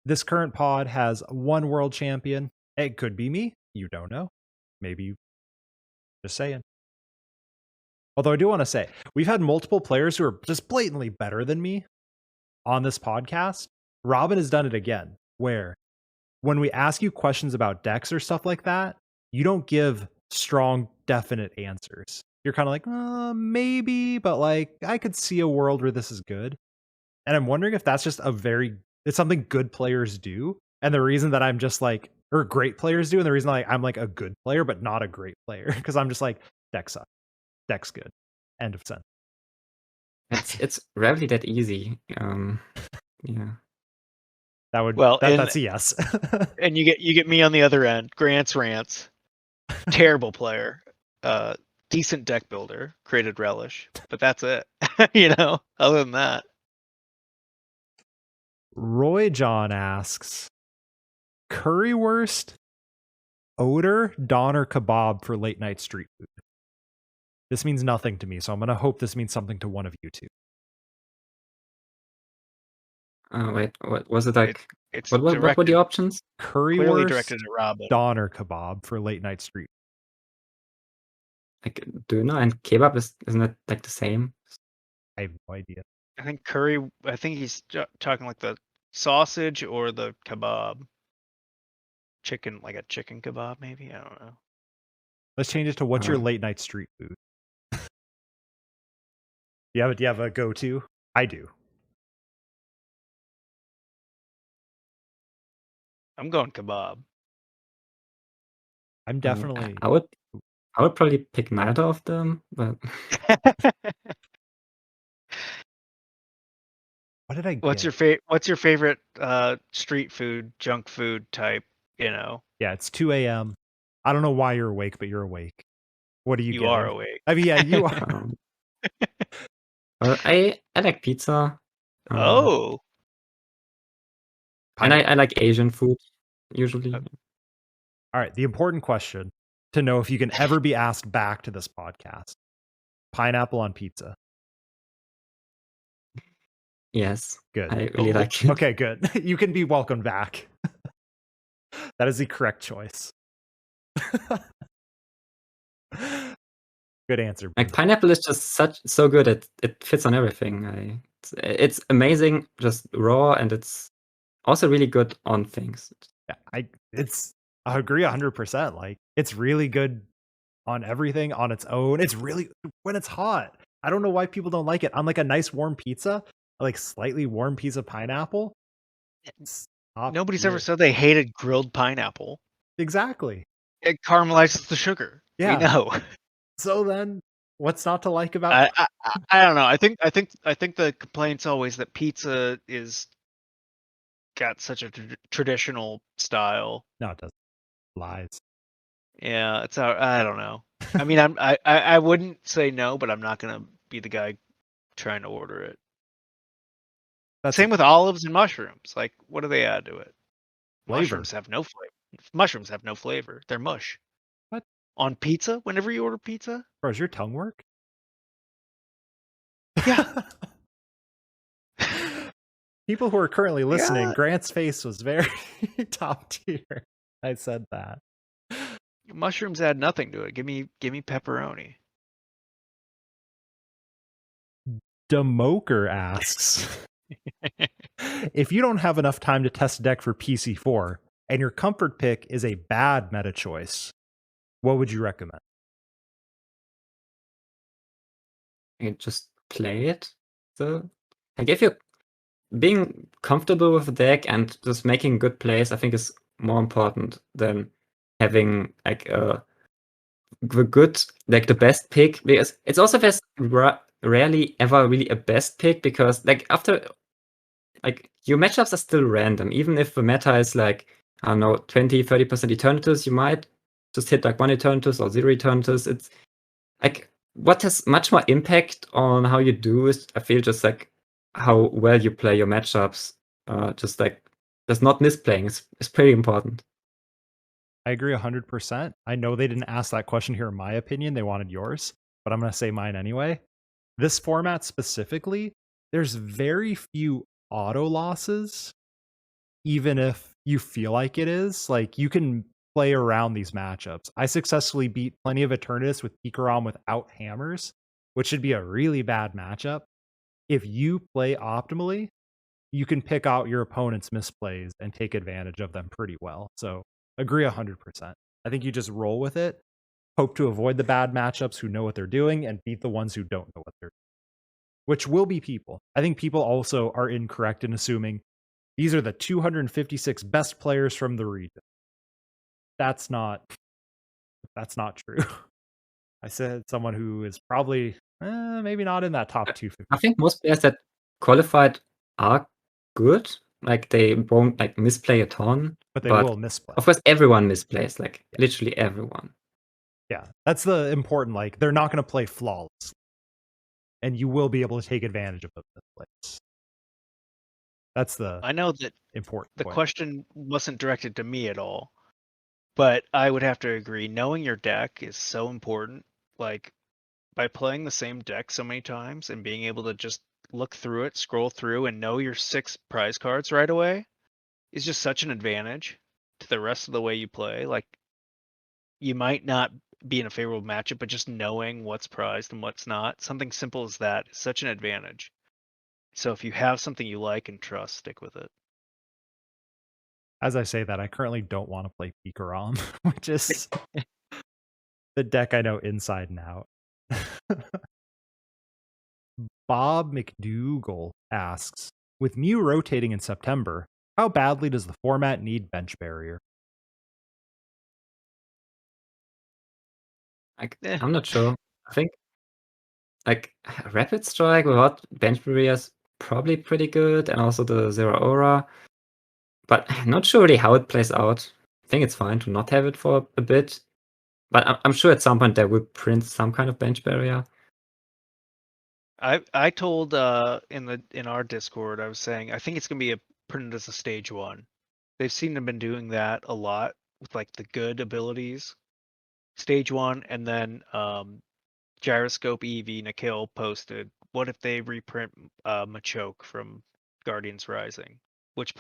This current pod has 1 world champion. It could be me. You don't know. Maybe you just saying. Although I do want to say, we've had multiple players who are just blatantly better than me on this podcast. Robin has done it again, where when we ask you questions about decks or stuff like that, you don't give strong, definite answers. You're kind of like, maybe, but like, I could see a world where this is good. And I'm wondering if that's just it's something good players do. And the reason that I'm just like, or great players do, and the reason like I'm like a good player, but not a great player, because I'm just like, deck sucks. Deck's good. End of sentence. It's rarely that easy. Yeah. That's a yes. And you get me on the other end. Grant's rants. Terrible player. Decent deck builder. Created Relish, but that's it. Other than that. Roy John asks, currywurst, odor, doner kebab for late night street food. This means nothing to me, so I'm going to hope this means something to one of you two. Wait, what was it like? It's what were the options? Clearly directed Currywurst, at Robin. doner kebab for late night street. Like döner and kebab isn't it like the same? I have no idea. I think he's talking like the sausage or the kebab. Chicken, like a chicken kebab, maybe? I don't know. Let's change it to what's your late night street food? Do you have a go-to? I do. I'm going kebab. I'm definitely. I would probably pick neither of them, but What did I get? What's your favorite street food, junk food type? Yeah, it's 2 a.m. I don't know why you're awake, but you're awake. What do you get? You are awake. I mean, yeah, you are. I like pizza. Oh. And I like Asian food usually. All right, the important question to know if you can ever be asked back to this podcast: pineapple on pizza. Yes, Good. I really like it. Okay, good. You can be welcomed back. That is the correct choice. Good answer. Like pineapple is just so good. It fits on everything. It's amazing, just raw, and it's also really good on things. Yeah, I agree 100%. Like it's really good on everything on its own. It's really when it's hot. I don't know why people don't like it. On like a nice warm pizza, like slightly warm piece of pineapple. Nobody's ever said they hated grilled pineapple. Exactly. It caramelizes the sugar. Yeah. We know. So then, what's not to like about? I don't know. I think the complaint's always that pizza is got such a traditional style. No, it doesn't. Lies. Yeah, I don't know. I mean, I wouldn't say no, but I'm not gonna be the guy trying to order it. Same with olives and mushrooms. Like, what do they add to it? Flavor. Mushrooms have no flavor. Mushrooms have no flavor. They're mush. What? On pizza? Whenever you order pizza? Bro, does your tongue work? Yeah. People who are currently listening, Grant's face was very top tier. I said that. Mushrooms add nothing to it. Give me pepperoni. Demoker asks, if you don't have enough time to test a deck for PC4 and your comfort pick is a bad meta choice, what would you recommend? You just play it. So, like if you're being comfortable with the deck and just making good plays, I think is more important than having like the best pick, because it's also there's rarely ever really a best pick, because like after like your matchups are still random. Even if the meta is like, I don't know, 20-30% Eternatus, you might just hit like 1 Eternatus or 0 Eternatus. It's like what has much more impact on how you do is, I feel, just like how well you play your matchups. Just like just not misplaying is pretty important. I agree 100%. I know they didn't ask that question here in my opinion. They wanted yours, but I'm going to say mine anyway. This format specifically, there's very few auto losses, even if you feel like it is. Like you can play around these matchups. I successfully beat plenty of Eternatus with Pikarom without hammers, which should be a really bad matchup, if you play optimally, you can pick out your opponent's misplays and take advantage of them pretty well. So agree 100%. I think you just roll with it, hope to avoid the bad matchups who know what they're doing, and beat the ones who don't know what they're doing, which will be people. I think people also are incorrect in assuming these are the 256 best players from the region. That's not true. I said someone who is probably maybe not in that top 250. I think most players that qualified are good. Like they won't like misplay a ton, but they will misplay. Of course, everyone misplays. Like literally everyone. Yeah, that's the important. Like they're not going to play flawless, and you will be able to take advantage of those misplays. That's the I know that important. The question wasn't directed to me at all, but I would have to agree. Knowing your deck is so important. Like by playing the same deck so many times and being able to just look through it, scroll through, and know your 6 prize cards right away is just such an advantage to the rest of the way you play. Like you might not be in a favorable matchup, but just knowing what's prized and what's not, something simple as that is such an advantage. So if you have something you like and trust, stick with it. As I say that, I currently don't want to play Pikarom, which is the deck I know inside and out. Bob McDougall asks, with Mew rotating in September, how badly does the format need bench barrier? I'm not sure. I think like Rapid Strike without bench barrier is probably pretty good, and also the Zero Aura. But I'm not sure really how it plays out. I think it's fine to not have it for a bit. But I'm sure at some point they will print some kind of bench barrier. I told in our Discord, I was saying I think it's gonna be printed as a stage 1. They've seemed to have been doing that a lot with like the good abilities. Stage 1, and then Gyroscope EV Nikhil posted, what if they reprint Machoke from Guardians Rising, which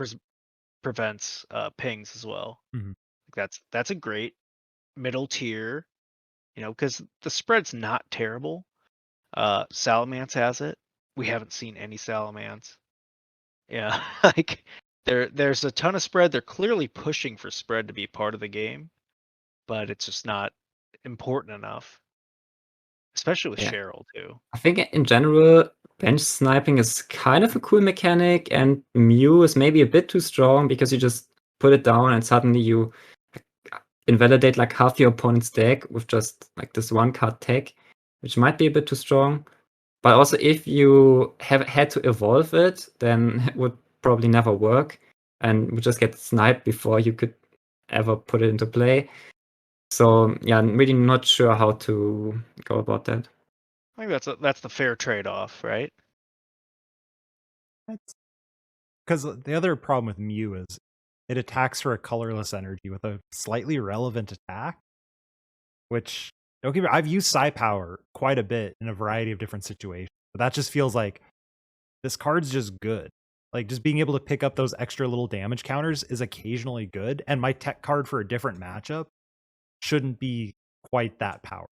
prevents pings as well. Mhm. That's a great middle tier, because the spread's not terrible. Salamence has it. We haven't seen any Salamence. Yeah, like there's a ton of spread. They're clearly pushing for spread to be part of the game, but it's just not important enough. Especially with Cheryl too. I think in general, bench sniping is kind of a cool mechanic, and Mew is maybe a bit too strong because you just put it down and suddenly you invalidate like half your opponent's deck with just like this one card tech, which might be a bit too strong. But also if you have had to evolve it, then it would probably never work and would just get sniped before you could ever put it into play. So yeah, I'm really not sure how to go about that. I think that's the fair trade-off, right? Because the other problem with Mew is it attacks for a colorless energy with a slightly relevant attack, which don't get me. I've used Psi Power quite a bit in a variety of different situations, but that just feels like this card's just good. Like just being able to pick up those extra little damage counters is occasionally good, and my tech card for a different matchup shouldn't be quite that powerful.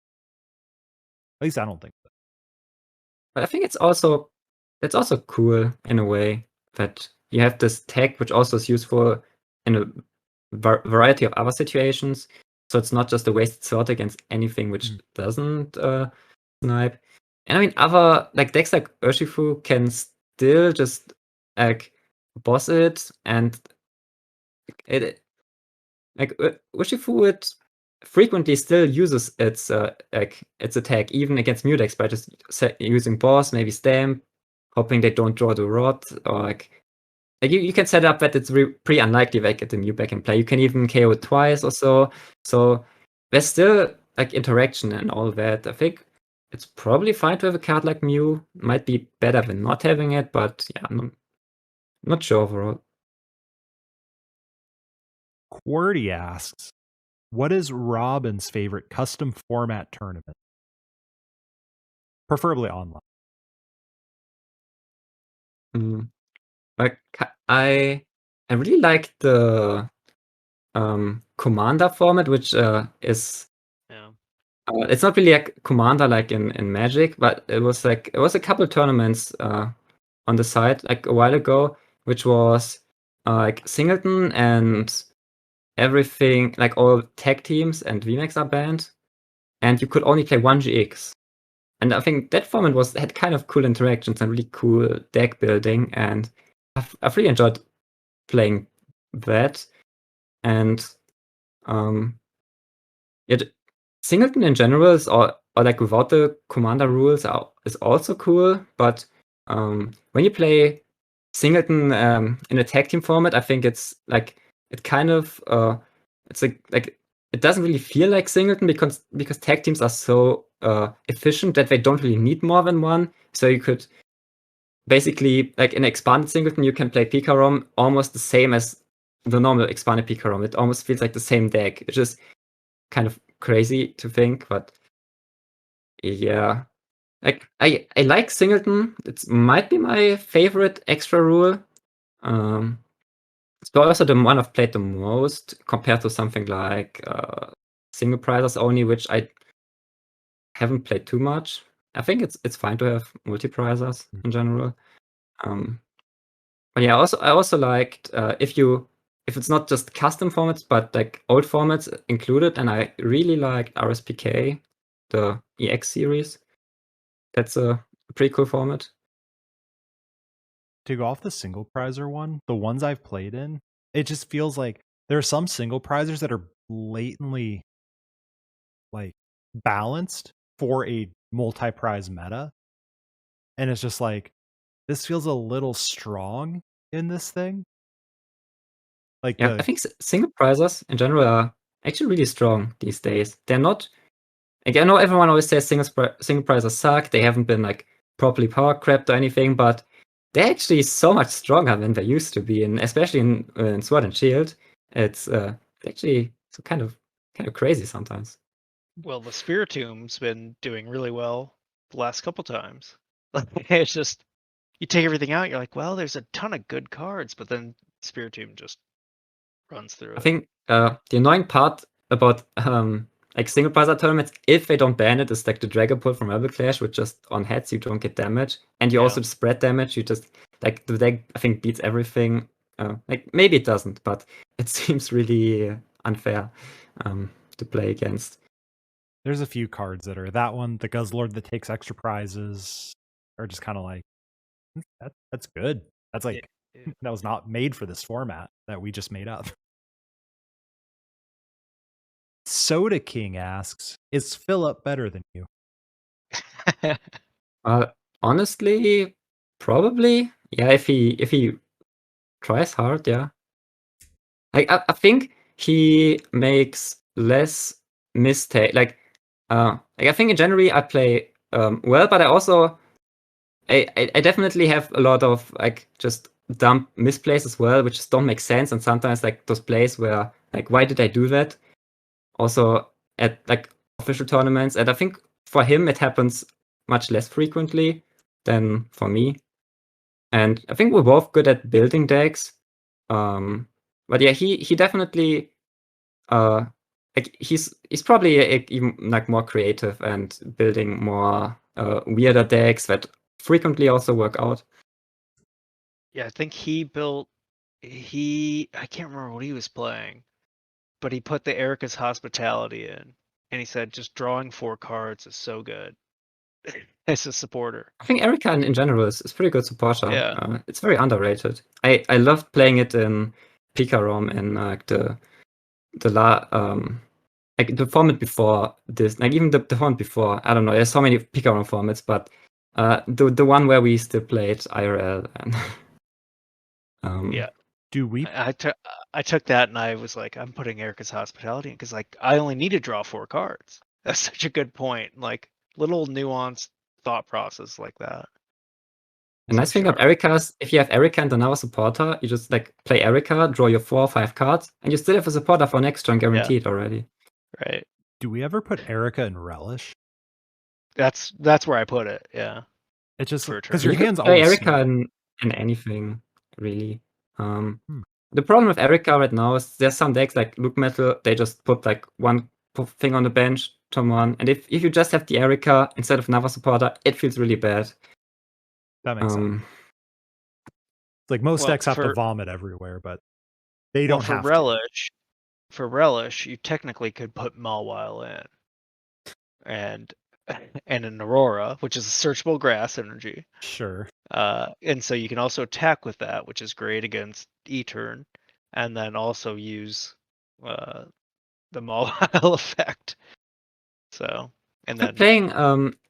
At least I don't think so. But I think it's also cool in a way that you have this tech which also is useful in a variety of other situations. So it's not just a wasted slot against anything which doesn't snipe. And I mean, other like decks like Urshifu can still just like boss it, and it like Urshifu it frequently still uses its attack even against Mew decks by just using boss, maybe stamp, hoping they don't draw the rod, or like you can set up that it's pretty unlikely they get the Mew back in play. You can even KO it twice or so. So there's still like interaction and all that. I think it's probably fine to have a card like Mew. Might be better than not having it, but yeah, I'm not sure overall. QWERTY asks, what is Robin's favorite custom format tournament? Preferably online. Like I really like the Commander format, which is It's not really like Commander like in Magic, but it was a couple tournaments on the side like a while ago, which was like Singleton and everything, like all tag teams and VMAX are banned, and you could only play one GX. And I think that format had kind of cool interactions and really cool deck building, and I've really enjoyed playing that. And Singleton in general is or like without the Commander rules is also cool, but when you play Singleton in a tag team format, I think it's like it kind of it's like it doesn't really feel like Singleton because tag teams are so efficient that they don't really need more than one. So you could basically, like in expanded Singleton, you can play Pikarom almost the same as the normal expanded Pikarom. It almost feels like the same deck. It's just kind of crazy to think, but yeah. Like I like Singleton. It might be my favorite extra rule. It's also the one I've played the most compared to something like single prizes only, which I haven't played too much. I think it's fine to have multi prizes in general. But yeah, I also liked if it's not just custom formats but like old formats included, and I really liked RSPK, the EX series. That's a pretty cool format. To go off the single prizer one, the ones I've played in, it just feels like there are some single prizers that are blatantly like balanced for a multi-prize meta. And it's just like, this feels a little strong in this thing. Like Yeah, I think single prizes in general are actually really strong these days. They're not like, I know everyone always says single prizes suck. They haven't been like properly power crept or anything, but they're actually so much stronger than they used to be, and especially in Sword and Shield, it's actually kind of crazy sometimes. Well, the Spiritomb's been doing really well the last couple times. It's just you take everything out, you're like, well, there's a ton of good cards, but then Spiritomb just runs through it. I think the annoying part about like single prizer tournaments, if they don't ban it, is like the Dragon Pull from Rebel Clash, which just on heads you don't get damage, and you also spread damage. You just like the deck I think beats everything. Like maybe it doesn't, but it seems really unfair to play against. There's a few cards that are that one, the Guzzlord that takes extra prizes, are just kind of like that's good. That's like that was not made for this format that we just made up. Soda King asks, is Philip better than you? Honestly, probably. Yeah, if he tries hard, yeah. I think he makes less mistake. Like I think in general I play well, but I also I definitely have a lot of like just dumb misplays as well, which just don't make sense, and sometimes like those plays where like why did I do that? Also at like official tournaments, and I think for him it happens much less frequently than for me. And I think we're both good at building decks. But yeah, he definitely like he's probably even like more creative and building more weirder decks that frequently also work out. Yeah, I think I can't remember what he was playing, but he put the Erica's Hospitality in, and he said just drawing 4 cards is so good. As a supporter. I think Erica in general is pretty good supporter. Yeah. It's very underrated. I loved playing it in Pikarom and like the format before this, like even the format before. I don't know. There's so many Pikarom formats, but the one where we still played IRL and yeah. Do we? I took that and I was like, I'm putting Erica's Hospitality in because like I only need to draw 4 cards. That's such a good point. Like little nuanced thought process like that. The nice thing about Erica is if you have Erica and another supporter, you just like play Erica, draw your 4 or 5 cards, and you still have a supporter for next turn guaranteed already. Right. Do we ever put Erica in Relish? That's where I put it. Yeah. It's just For a because turn. your hands play always Erica in anything really. The problem with Erica right now is there's some decks like Luke Metal, they just put like one thing on the bench turn 1. And if you just have the Erika instead of another supporter, it feels really bad. That makes sense. It's like most decks have to vomit everywhere, but they don't have Relish. For Relish, you technically could put Mawile in. And an Aurora, which is a searchable grass energy. Sure. And so you can also attack with that, which is great against E-turn, and then also use the Mawile effect. So, and then playing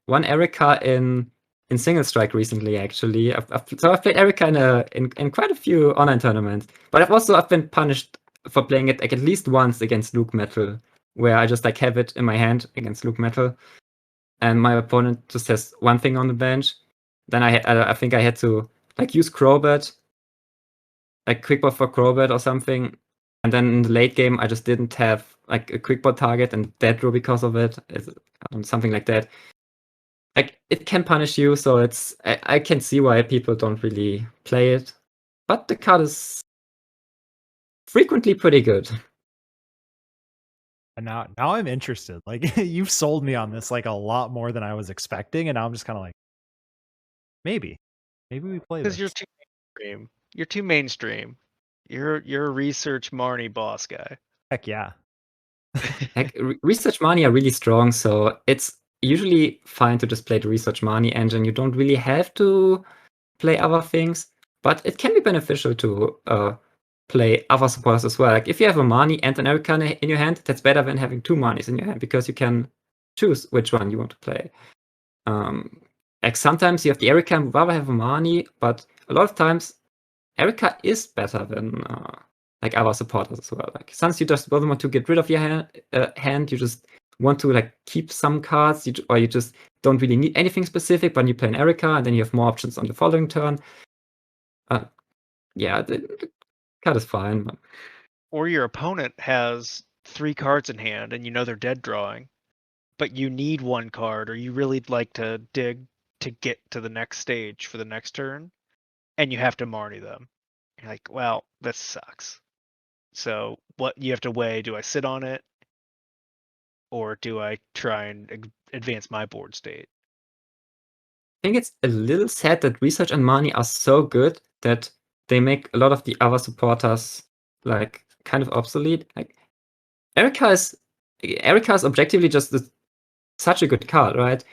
one Erika in single strike recently. Actually, so I've played Erika in quite a few online tournaments, but I've been punished for playing it like at least once against Luke Metal, where I just like have it in my hand against Luke Metal, and my opponent just has one thing on the bench. Then I think I had to like use Crobat, like Quickbot for Crobat or something, and then in the late game I just didn't have like a Quickbot target and dead drew because of it, something like that. Like it can punish you, so I can see why people don't really play it, but the card is frequently pretty good. And now I'm interested. Like you've sold me on this like a lot more than I was expecting, and now I'm just kind of like, maybe we play this. Because you're too mainstream. You're too mainstream. You're a research Marnie boss guy. Heck yeah. Like research Marnie are really strong, so it's usually fine to just play the research Marnie engine. You don't really have to play other things, but it can be beneficial to play other supporters as well. Like if you have a Marnie and an Erika in your hand, that's better than having two Marnies in your hand because you can choose which one you want to play. Like sometimes you have the Erika and would rather have a Marnie, but a lot of times Erika is better than like other supporters as well. Like sometimes you just don't want to get rid of your hand, you just want to like keep some cards, or you just don't really need anything specific, but you play an Erika and then you have more options on the following turn. Yeah, the card is fine. But... Or your opponent has 3 cards in hand and you know they're dead drawing, but you need one card, or you really like to dig to get to the next stage for the next turn, and you have to Marnie them. You're like, well, this sucks. So what you have to weigh, do I sit on it? Or do I try and advance my board state? I think it's a little sad that Research and Marnie are so good that they make a lot of the other supporters like kind of obsolete. Like Erika is objectively just such a good card, right?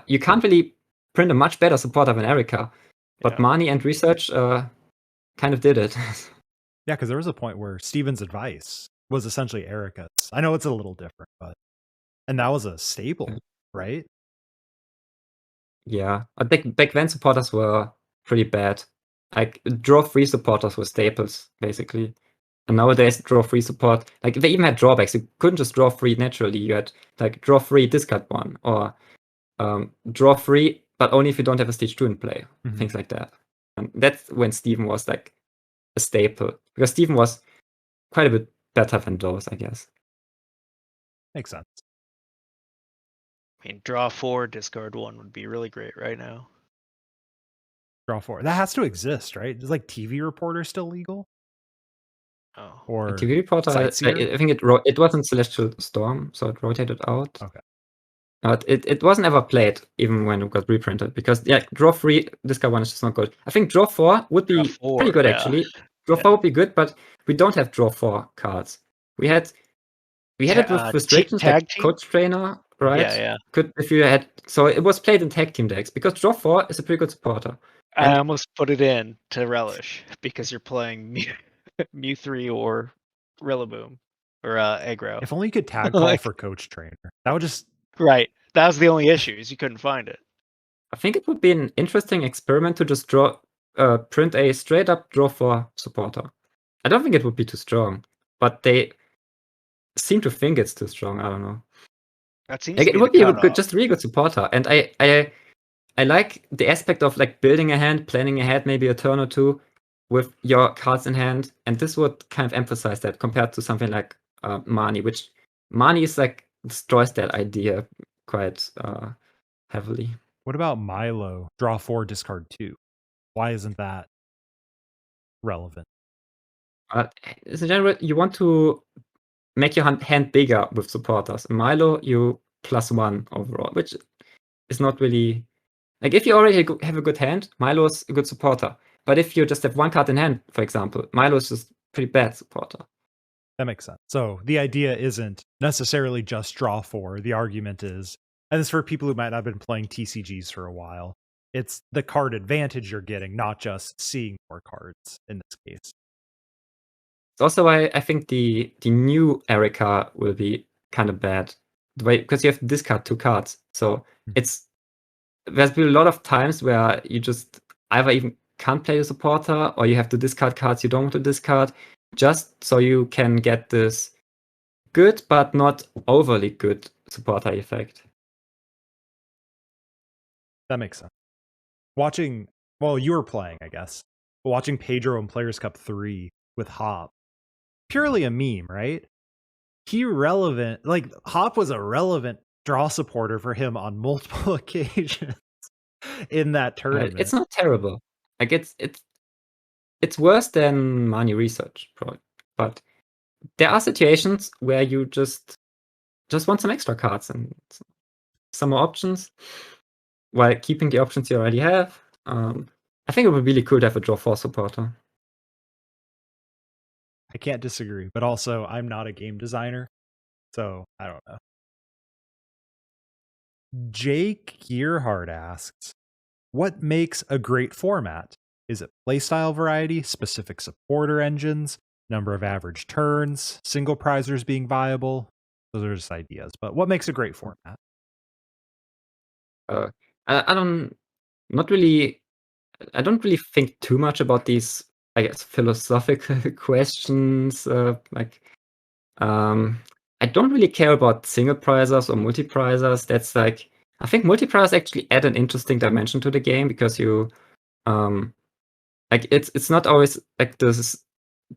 You can't really print a much better supporter than Erika, but Marnie and Research kind of did it. Yeah, because there was a point where Steven's advice was essentially Erika's. I know it's a little different, but and that was a staple, right? Yeah, I think back then supporters were pretty bad. Like draw free supporters were staples basically, and nowadays draw free support, like they even had drawbacks. You couldn't just draw free naturally. You had like draw free, discard 1, or draw free, but only if you don't have a stage 2 in play, things like that. And that's when Steven was like a staple, because Steven was quite a bit better than those, I guess. Makes sense. I mean, draw 4, discard 1 would be really great right now. Draw 4. That has to exist, right? Is like TV Reporter still legal? Oh. Or TV Reporter, I think it wasn't Celestial Storm, so it rotated out. Okay. But it wasn't ever played, even when it got reprinted, because draw 3, discard 1 is just not good. I think draw 4 would be pretty good, actually. Draw 4 would be good, but we don't have draw 4 cards. We had it with restrictions like Coach Trainer, right? Yeah. So it was played in tag team decks, because draw 4 is a pretty good supporter. I almost put it in to Relish, because you're playing Mewtwo or Rillaboom, or Aggro. If only you could tag call for Coach Trainer. That would just... Right. That was the only issue, is you couldn't find it. I think it would be an interesting experiment to just print a straight up draw 4 supporter. I don't think it would be too strong, but they seem to think it's too strong. I don't know. That seems it would be a good, just really good supporter. And I like the aspect of like building a hand, planning ahead, maybe a turn or two with your cards in hand, and this would kind of emphasize that compared to something like Marnie, which Marnie is like destroys that idea quite heavily. What about Milo? Draw 4, discard 2. Why isn't that relevant? In general, you want to make your hand bigger with supporters. In Milo, you +1 overall, which is not really like if you already have a good hand, Milo is a good supporter. But if you just have one card in hand, for example, Milo is just pretty bad supporter. That makes sense. So the idea isn't necessarily just draw 4. The argument is, and this is for people who might not have been playing TCGs for a while, it's the card advantage you're getting, not just seeing more cards in this case. It's also why I think the new Erica will be kind of bad. The way, because you have to discard 2 cards. So there's been a lot of times where you just either even can't play the supporter or you have to discard cards you don't want to discard just so you can get this good but not overly good supporter effect. That makes sense. Watching, well, you were playing, I guess, but watching Pedro in Players Cup 3 with Hop, purely a meme, right? Hop was a relevant draw supporter for him on multiple occasions in that tournament. It's not terrible. Like it's worse than Money Research, probably. But there are situations where you just want some extra cards and some more options while keeping the options you already have. I think it would be really cool to have a draw 4 supporter. I can't disagree, but also I'm not a game designer, so I don't know. Jake Gearhart asks, what makes a great format? Is it playstyle variety, specific supporter engines, number of average turns, single prizers being viable? Those are just ideas, but what makes a great format? I don't really think too much about these, I guess, philosophical questions. I don't really care about single prizers or multi-prizers. That's like, I think multi-prizers actually add an interesting dimension to the game because you, like it's not always like the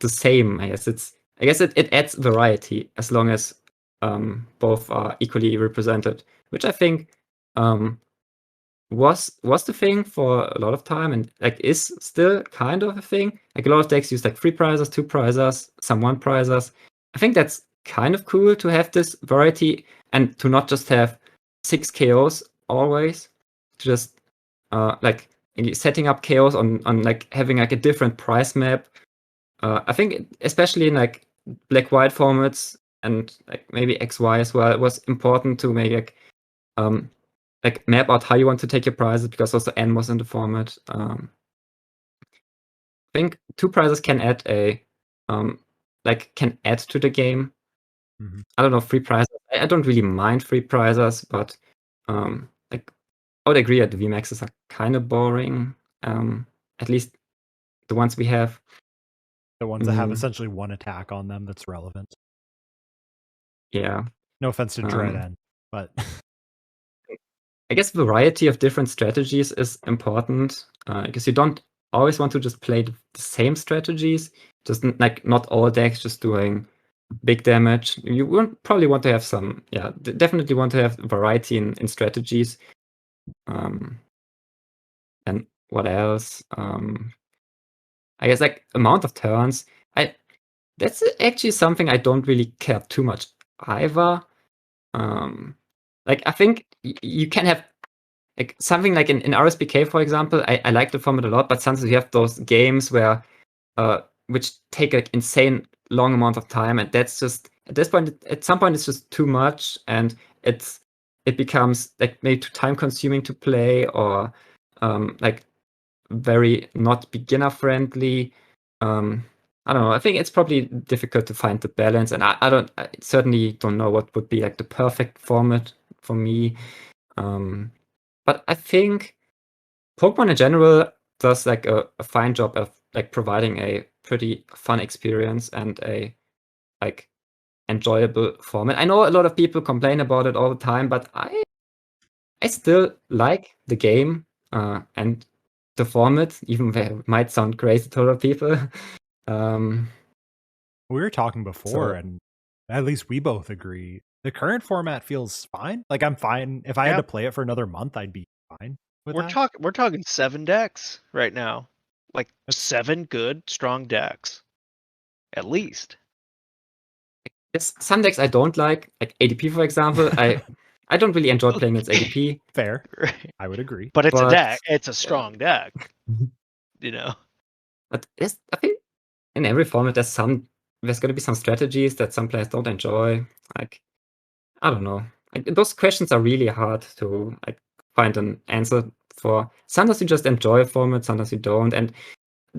same. I guess it adds variety as long as both are equally represented, which I think was the thing for a lot of time and like is still kind of a thing. Like a lot of decks use like 3 prizes, 2 prizes, some 1 prizes. I think that's kind of cool to have this variety and to not just have 6 KOs always. Just like setting up KOs on like having like a different price map. I think especially in like black-white formats and like maybe XY as well, it was important to make like map out how you want to take your prizes because also N was in the format. I think 2 prizes can add can add to the game. Mm-hmm. I don't know, 3 prizes. I don't really mind 3 prizes, but like I would agree that the VMAXs are kind of boring. At least the ones we have. The ones that have essentially 1 attack on them that's relevant. Yeah. No offense to Dread End, but I guess variety of different strategies is important because you don't always want to just play the same strategies. Just like not all decks just doing big damage. You probably want to have some, definitely want to have variety in strategies. And what else? I guess like amount of turns. That's actually something I don't really care too much either. Like I think you can have like something like in RSPK, for example. I like the format a lot, but sometimes you have those games where which take like insane long amount of time, and that's just at some point it's just too much, and it becomes like maybe too time consuming to play or like very not beginner friendly. I don't know. I think it's probably difficult to find the balance, and I certainly don't know what would be like the perfect format for me. But I think Pokemon in general does like a fine job of like providing a pretty fun experience and a like enjoyable format. I know a lot of people complain about it all the time, but I still like the game and the format, even though it might sound crazy to a lot of people. We were talking before, and at least we both agree. The current format feels fine. Like I'm fine. If I had to play it for another month, I'd be fine with that. We're talking 7 decks right now. Like 7 good, strong decks. At least. there's some decks I don't like ADP, for example. I don't really enjoy playing against ADP. Fair. Right. I would agree. But it's a But- deck. It's a strong deck. You know. But I think in every format there's going to be some strategies that some players don't enjoy. Like, I don't know. Like, those questions are really hard to find an answer for. Sometimes you just enjoy a format, sometimes you don't, and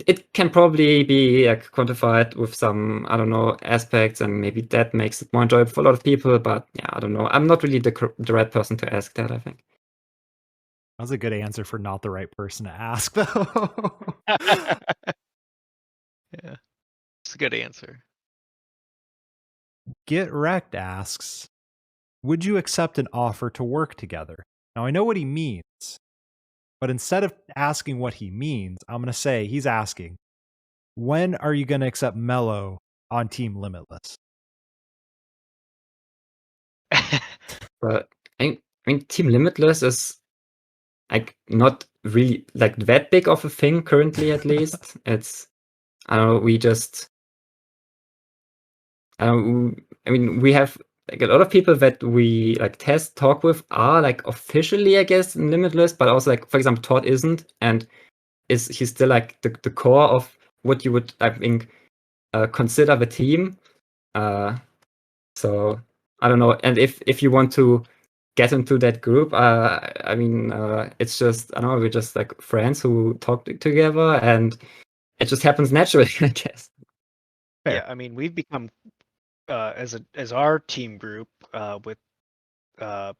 it can probably be quantified with some, I don't know, aspects, and maybe that makes it more enjoyable for a lot of people. But yeah, I don't know. I'm not really the right person to ask that, I think. That was a good answer for not the right person to ask, though. Yeah, it's a good answer. Get Wrecked asks, would you accept an offer to work together? Now, I know what he means, but instead of asking what he means, I'm going to say he's asking, when are you going to accept Mello on Team Limitless? But I mean, Team Limitless is not really that big of a thing currently, at least. It's, I don't know, I mean, we have a lot of people that we talk with are officially, I guess, in Limitless, but also for example, Todd isn't, and he's still the core of what you would, I think, consider the team. So I don't know. And if you want to get into that group, I mean, it's just, I don't know, we're just friends who talk together, and it just happens naturally, I guess. Fair. Yeah, I mean, we've become as our team group with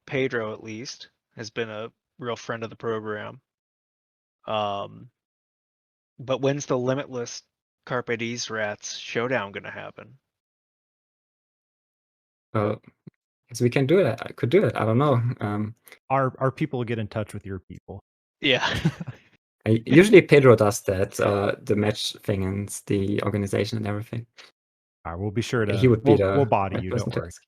Pedro, at least, has been a real friend of the program. But when's the Limitless Carpe Diem Rats showdown gonna happen? So we can do it. I could do it. I don't know. Our people get in touch with your people. Yeah. Usually Pedro does that, the match thing and the organization and everything. All right, we'll be sure to. He would be we'll body you. person Don't to worry. ask.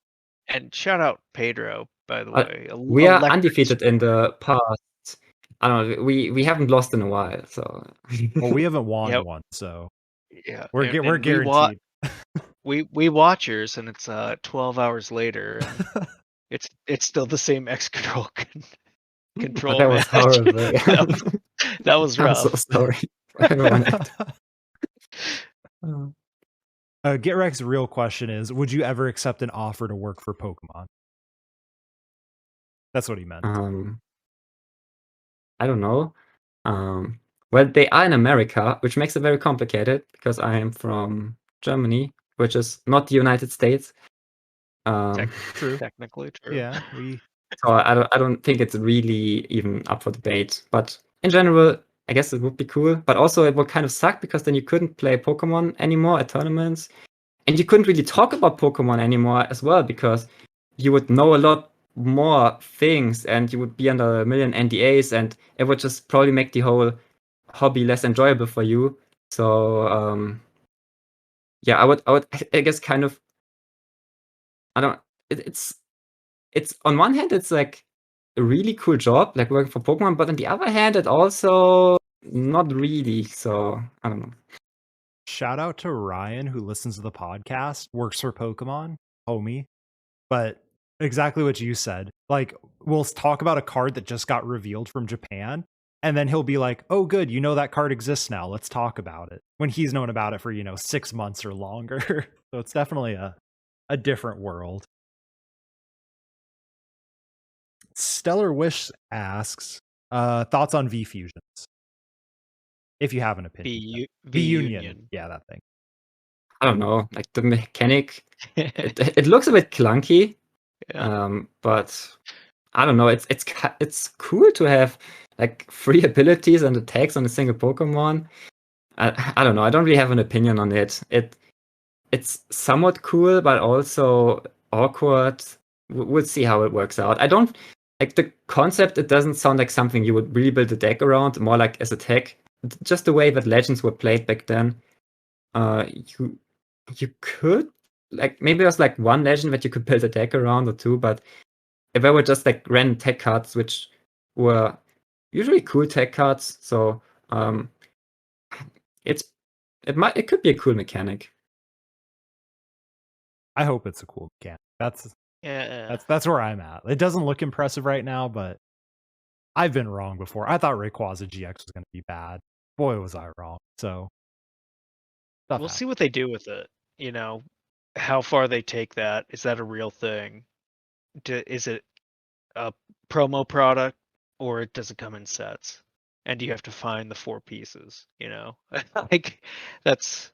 And shout out Pedro, by the way. We are Electric undefeated in the past. I don't know. We haven't lost in a while, so. Well, we haven't won Yep. one, so Yeah, we're and guaranteed. We watch yours, and it's 12 hours later, and it's still the same X control. That was match. horrible. That was I'm rough. so sorry for everyone. Get Rex's real question is: would you ever accept an offer to work for Pokemon? That's what he meant. I don't know. Well, they are in America, which makes it very complicated because I am from Germany, which is not the United States. True. Technically true. Yeah, So I don't think it's really even up for debate. But in general, I guess it would be cool. But also it would kind of suck because then you couldn't play Pokemon anymore at tournaments. And you couldn't really talk about Pokemon anymore as well because you would know a lot more things and you would be under a million NDAs and it would just probably make the whole hobby less enjoyable for you. So yeah, I would I guess kind of, I don't, it's on one hand it's a really cool job, working for Pokemon, but on the other hand it also not really. So I don't know. shout out to Ryan who listens to the podcast, works for Pokemon, homie. But exactly what you said. We'll talk about a card that just got revealed from Japan, and then he'll be like, "Oh, good, you know that card exists now. Let's talk about it." When he's known about it for 6 months or longer. So it's definitely a different world. Stellar Wish asks, thoughts on V Fusions, if you have an opinion. V Union, yeah, that thing. I don't know, the mechanic. it looks a bit clunky, Yeah. but I don't know. It's cool to have 3 abilities and attacks on a single Pokemon. I don't know. I don't really have an opinion on it. It's somewhat cool, but also awkward. We'll see how it works out. I don't the concept. It doesn't sound like something you would really build a deck around. More as a tech, just the way that Legends were played back then. You could maybe there's one legend that you could build a deck around or two, but if there were just random tech cards, which were usually cool tech cards, so it could be a cool mechanic. I hope it's a cool mechanic. Yeah. That's where I'm at. It doesn't look impressive right now, but I've been wrong before. I thought Rayquaza GX was going to be bad. Boy, was I wrong. So We'll see what they do with it. How far they take that. Is that a real thing? Is it a promo product, or does it come in sets? And you have to find the 4 pieces, like that's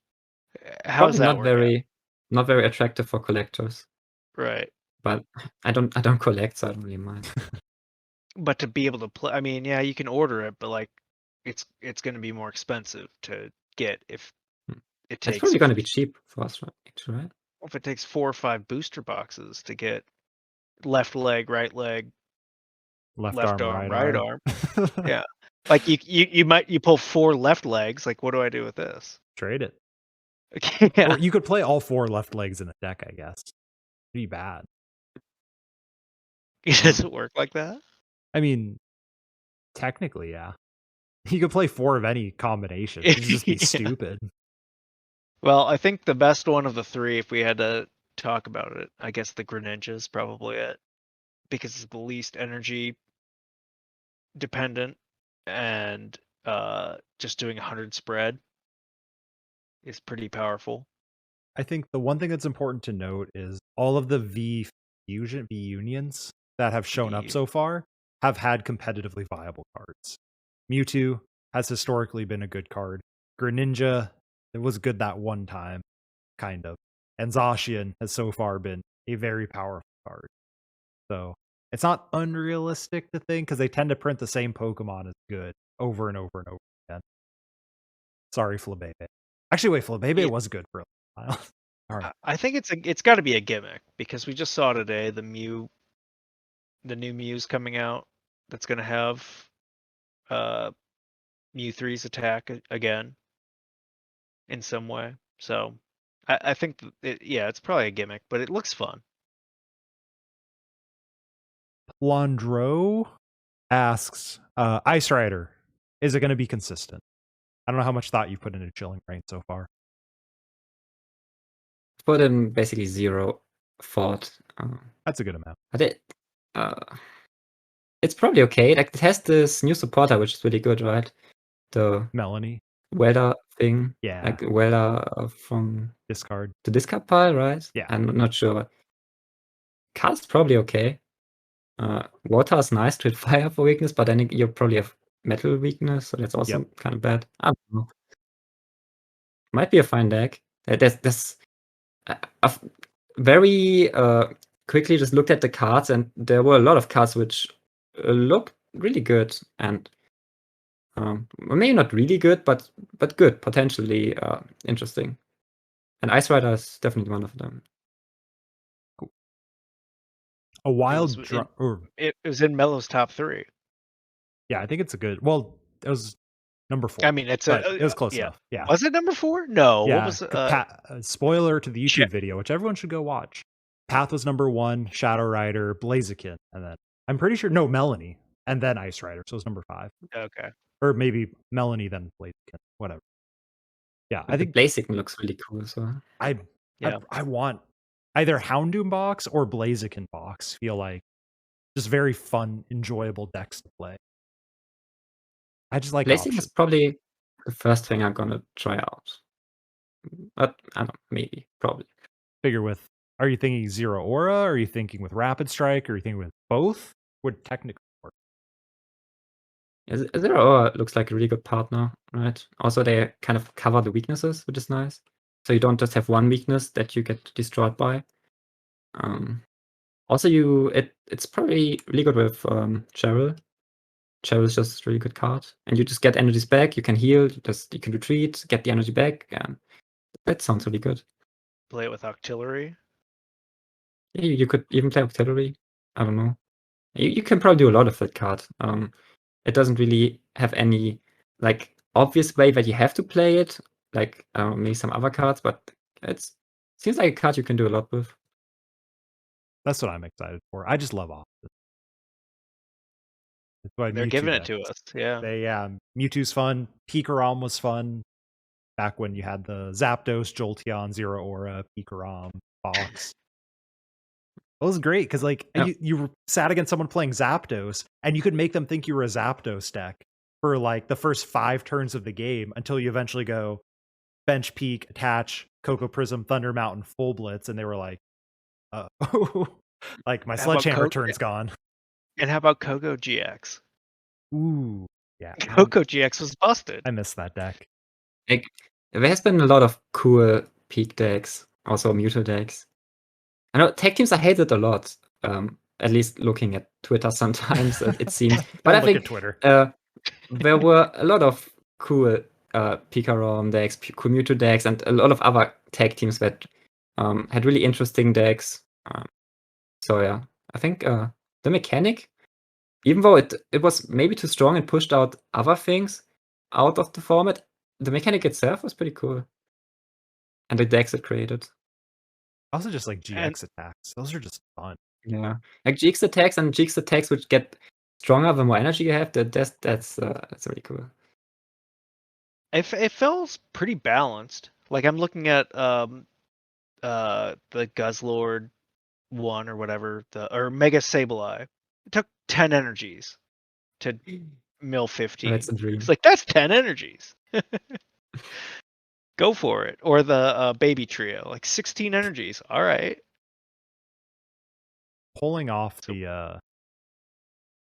how's Probably that not work out? not very attractive for collectors. Right. But I don't collect, so I don't really mind. But to be able to play, I mean, yeah, you can order it, but like it's going to be more expensive to get if it It's takes probably going to be cheap for us, right? if it takes 4 or 5 booster boxes to get left leg, right leg, left arm, right arm. Yeah. Like you pull 4 left legs, like what do I do with this? Trade it. Okay, yeah. Or you could play all 4 left legs in a deck, I guess. Pretty bad. Does it work like that? I mean, technically, yeah. You could play 4 of any combination. It'd just be Yeah. stupid. Well, I think the best one of the 3, if we had to talk about it, I guess the Greninja is probably it. Because it's the least energy dependent, and just doing 100 spread is pretty powerful. I think the one thing that's important to note is all of the V unions that have shown up so far have had competitively viable cards. Mewtwo has historically been a good card. Greninja, it was good that one time, kind of. And Zacian has so far been a very powerful card. So it's not unrealistic to think, because they tend to print the same Pokemon as good over and over and over again. Sorry, Flabebe. Actually, wait, Flabebe was good for a while. All right. I think it's got to be a gimmick, because we just saw today the new Mew's coming out that's going to have Mew3's attack again in some way. So I think it's probably a gimmick, but it looks fun. Londro asks, Ice Rider, is it going to be consistent? I don't know how much thought you put into Chilling Reign so far. Put in basically 0 thought. That's a good amount. But it's probably okay. Like, it has this new supporter, which is really good, right? The Melanie. weather thing. Yeah. Like weather from Discard. the discard pile, right? Yeah. I'm not sure. Card's probably okay. Water is nice to hit fire for weakness, but then you probably have metal weakness, so that's also kind of bad. I don't know. Might be a fine deck. There's I've very quickly just looked at the cards, and there were a lot of cards which look really good, and maybe not really good, but good, potentially interesting. And Ice Rider is definitely one of them. Cool. A wild it was in Mello's top 3. Yeah, I think it's a good. Well, it was number 4. I mean, it was close enough. Yeah. Was it number 4? No. Yeah. What was spoiler to the YouTube video, which everyone should go watch. Path was number 1, Shadow Rider, Blaziken, and then I'm pretty sure Melanie, and then Ice Rider. So it was number 5. Okay. Or maybe Melanie, then Blaziken, whatever. Yeah, I think Blaziken looks really cool. So I want either Houndoom box or Blaziken box. Feel like just very fun, enjoyable decks to play. I just like Blaziken is probably the first thing I'm gonna try out. But I don't know, maybe, probably. Figure with. Are you thinking Zero Aura? Are you thinking with Rapid Strike? Are you thinking with both? Would technically work. Zero Aura looks like a really good partner, right? Also, they kind of cover the weaknesses, which is nice. So you don't just have one weakness that you get destroyed by. Also, it's probably really good with Cheryl. Cheryl is just a really good card, and you just get energies back. You can heal. You can retreat, get the energy back, and that sounds really good. Play it with Octillery. Yeah, you could even play Octillery. I don't know. You can probably do a lot of that card. It doesn't really have any like obvious way that you have to play it, like maybe some other cards, but it seems like a card you can do a lot with. That's what I'm excited for. I just love Optus. That's why they're giving it to us. Yeah. Mewtwo's fun. Pikarom was fun. Back when you had the Zapdos, Jolteon, Zero Aura, Pikarom. box. It was great because like you sat against someone playing Zapdos, and you could make them think you were a Zapdos deck for like the first 5 turns of the game until you eventually go bench peak, attach, Cocoa Prism, Thunder Mountain, full blitz, and they were like, like my sledgehammer turn's gone. And how about Coco GX? Ooh, yeah. Coco GX was busted. I missed that deck. Like, there has been a lot of cool peak decks, also Mewtwo decks. I know tag teams are hated a lot. At least looking at Twitter sometimes, it seems. But I think Twitter. There were a lot of cool Pikarom decks, cool Mewtwo decks, and a lot of other tag teams that had really interesting decks. So yeah, I think the mechanic, even though it was maybe too strong and pushed out other things out of the format, the mechanic itself was pretty cool. And the decks it created. Also just like GX attacks. Those are just fun. Yeah. Like GX attacks and GX attacks which get stronger the more energy you have, that's really cool. It feels pretty balanced. Like I'm looking at the Guzzlord one or whatever, or Mega Sableye. It took 10 energies to mill 15. That's a dream. It's like that's 10 energies. Go for it. Or the Baby Trio, like 16 energies. All right. Pulling off the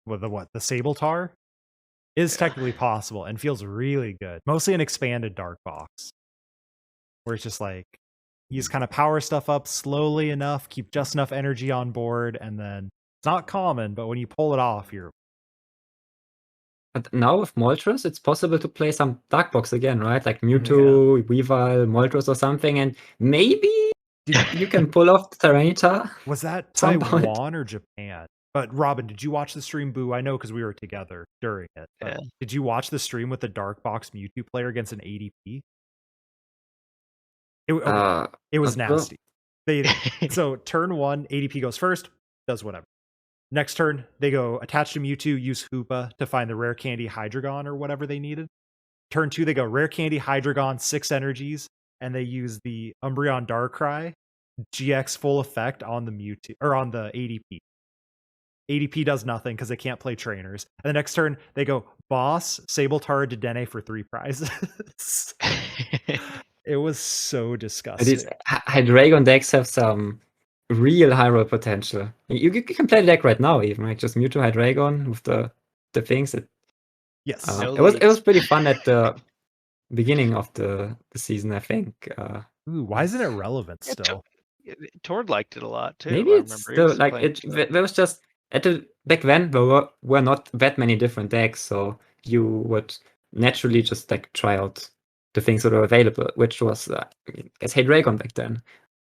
Sabletar is technically possible and feels really good. Mostly an expanded Dark Box, where it's just like you just kind of power stuff up slowly enough, keep just enough energy on board, and then it's not common, but when you pull it off, you're. But now with Moltres, it's possible to play some Dark Box again, right? Like Mewtwo, Weavile, Moltres or something, and maybe you can pull off the Tyranitar. Was that Taiwan or Japan? But Robin, did you watch the stream? Boo, I know because we were together during it. Yeah. Did you watch the stream with the Dark Box Mewtwo player against an ADP? It was nasty. So turn 1, ADP goes first, does whatever. Next turn, they go attach to Mewtwo, use Hoopa to find the Rare Candy Hydreigon or whatever they needed. Turn 2, they go Rare Candy Hydreigon, 6 energies, and they use the Umbreon Darkrai GX full effect on the Mewtwo or on the ADP. ADP does nothing because they can't play trainers. And the next turn, they go Boss, Sabletar, Dedenne for 3 prizes. It was so disgusting. These Hydreigon decks have some real high roll potential. You can play the deck right now, even right? Just Mewtwo Hydreigon with the things. Yes, it was pretty fun at the beginning of the season, I think. Why isn't it relevant still? Tord liked it a lot too. Maybe it's still like it. There was just back then there were not that many different decks, so you would naturally just like try out the things that are available, which was as Hydreigon back then.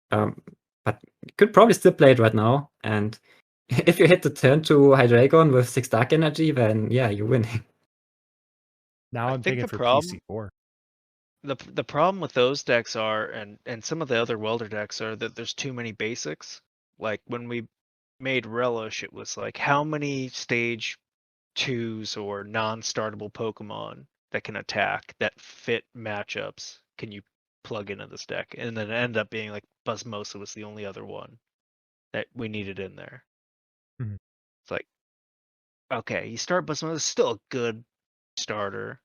But you could probably still play it right now, and if you hit the turn to Hydreigon with 6 Dark Energy, then yeah, you're winning. Now I'm thinking for PC4. The problem with those decks are, and some of the other welder decks are, that there's too many basics. Like when we made Relish, it was like how many stage 2s or non-startable Pokemon that can attack that fit matchups can you plug into this deck? And then it ended up being like Buzzmosa was the only other one that we needed in there. Mm-hmm. It's like, okay, you start Buzzmosa, still a good starter,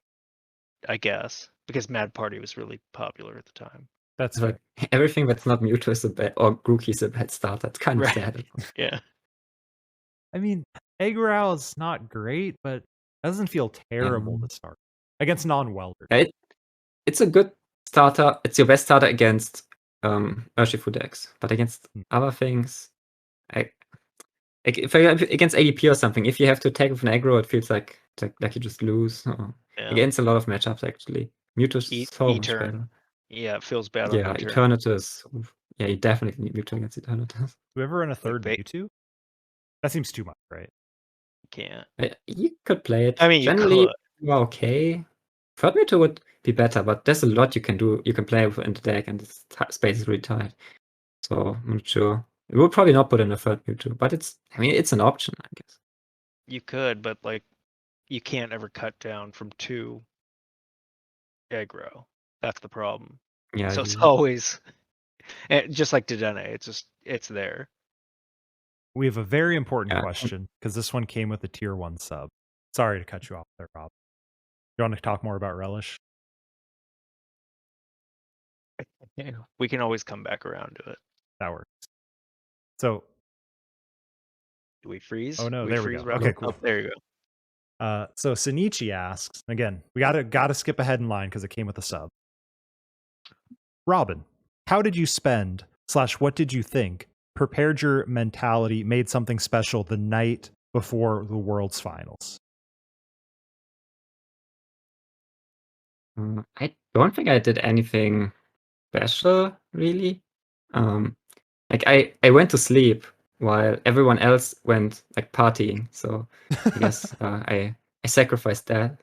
I guess, because Mad Party was really popular at the time. That's like everything that's not Mewtwo is a bad, or Grookey is a bad start. That's kind of sad. Yeah. I mean, Eggrow is not great, but it doesn't feel terrible to start against non-welder. It's a good starter. It's your best starter against Urshifu decks, but against other things, if against ADP or something, if you have to attack with an aggro, it feels like you just lose. Against a lot of matchups, actually. Mewtwo's so much better. Yeah, it feels bad. Yeah, Eternatus. Yeah, you definitely need Mewtwo against Eternatus. Do we ever run a third Mewtwo? That seems too much, right? Can't. You could play it. I mean, generally, you're okay. Third Mewtwo would be better, but there's a lot you can do. You can play in the deck, and the space is really tight. So I'm not sure. We would probably not put in a third Mewtwo, but it's an option, I guess. You could, but like, you can't ever cut down from 2 aggro. That's the problem. Yeah. So it's always And just like Dedenne, it's there. We have a very important Yeah. question because this one came with a tier 1 sub. Sorry to cut you off there, Rob. You want to talk more about Relish? Yeah, we can always come back around to it. That works. So, Do we freeze? oh no, Do we there we freeze, go. Rob? Okay, cool. Oh, there you go. So Sinichi asks, again, we gotta skip ahead in line because it came with a sub. Robin, how did you spend / what did you think prepared your mentality, made something special the night before the World's Finals? I don't think I did anything special, really. Like I went to sleep while everyone else went like partying. So I guess I sacrificed that.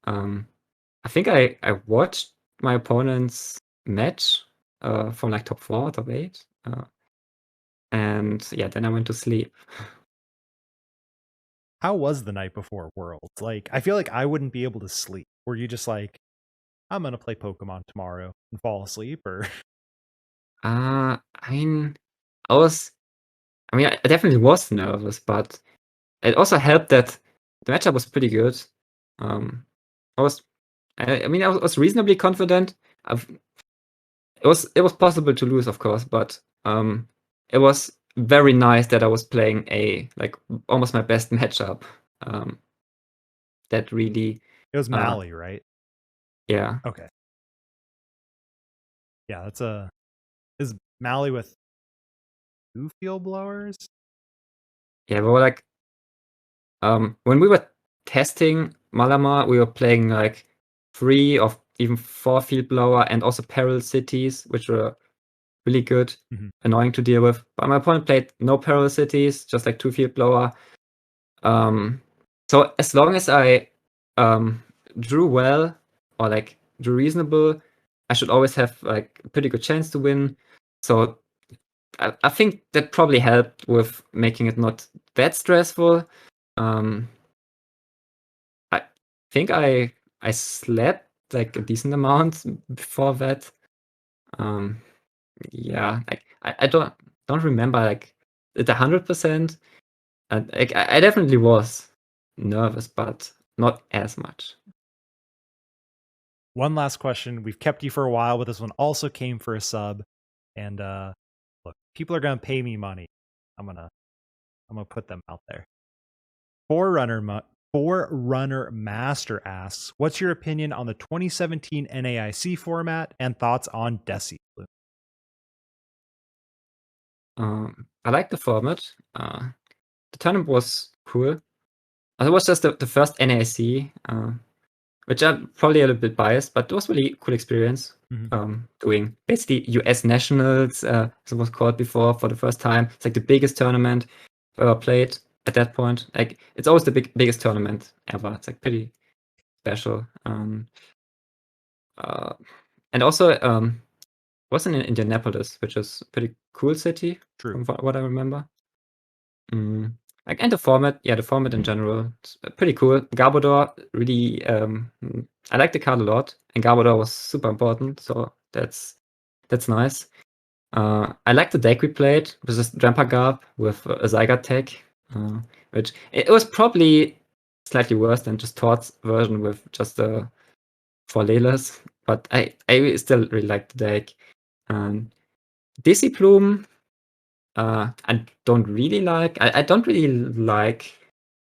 I think I watched my opponent's match from like top 4, top 8. And yeah, then I went to sleep. How was the night before Worlds? Like, I feel like I wouldn't be able to sleep. Were you just like, I'm gonna play Pokemon tomorrow and fall asleep, or I mean, I definitely was nervous, but it also helped that the matchup was pretty good. I was reasonably confident. It was possible to lose, of course, but it was very nice that I was playing almost my best matchup. That really, it was Mally, right? yeah. Okay. Yeah, is Mally with 2 field blowers? Yeah, but like when we were testing Malamar, we were playing like 3 or even 4 field blower and also Peril Cities, which were really good, annoying to deal with. But my opponent played no Peril Cities, just like 2 field blower. So as long as I drew well or like drew reasonable, I should always have like a pretty good chance to win. So I think that probably helped with making it not that stressful. I think I slept like a decent amount before that. Yeah, like I don't remember like it 100%. And like, I definitely was nervous, but not as much. One last question. We've kept you for a while, but this one also came for a sub. And look, people are gonna pay me money. I'm gonna put them out there. Forerunner Master asks, what's your opinion on the 2017 NAIC format and thoughts on Desi Bloom? I like the format. The tournament was cool. It was just the first NAIC, which I'm probably a little bit biased, but it was really cool experience. Doing basically US Nationals, as it was called before, for the first time. It's like the biggest tournament I've ever played at that point. Like it's always the biggest tournament ever. It's like pretty special. And also was in Indianapolis, which is a pretty cool city. True. From what I remember. Like, and the format in general, it's pretty cool. Garbodor, really, I like the card a lot, and Garbodor was super important, so that's nice. I like the deck we played, which is Drampagarb with a Zygarde tech, which it was probably slightly worse than just Tort's version with just the 4 Lelas, but I still really like the deck. Dizzy Plume, I don't really like. I don't really like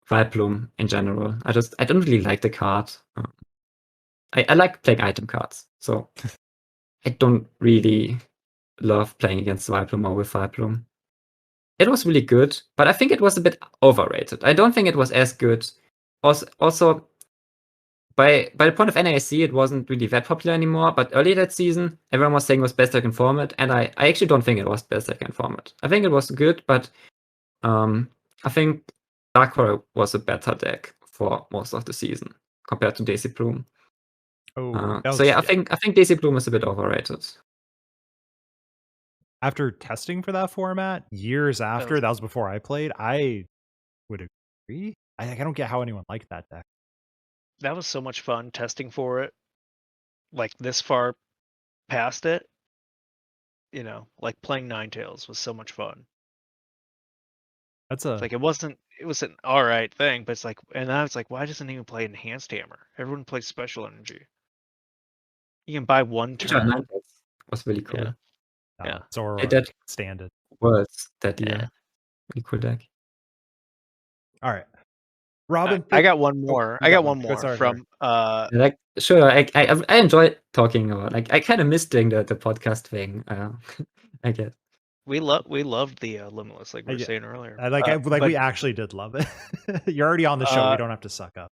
Vileplume in general. I don't really like the card. I like playing item cards, so I don't really love playing against Vileplume or with Vileplume. It was really good, but I think it was a bit overrated. I don't think it was as good. Also, by the point of NAIC, it wasn't really that popular anymore. But early that season, everyone was saying it was best deck in format, and I actually don't think it was best deck in format. I think it was good, but I think Dark Horror was a better deck for most of the season compared to Daisy Bloom. So yeah, I think Daisy Bloom is a bit overrated. After testing for that format years after, that was before I played, I would agree. I don't get how anyone liked that deck. That was so much fun testing for it, like this far past it. like playing Ninetales was so much fun. That's It's like it was an all right thing, but it's like, and now it's like, why doesn't anyone play Enhanced Hammer? Everyone plays Special Energy. You can buy one turn. Was really cool. Yeah. yeah. Zoro That standard. was that year. Yeah. Really cool deck. All right. Robin, I got one more. I got one more sorry, from like sure. I enjoy talking about, like, I kind of miss doing the podcast thing. I guess we loved the Limitless, like we were Yeah. saying earlier. We actually did love it. You're already on the show. We don't have to suck up.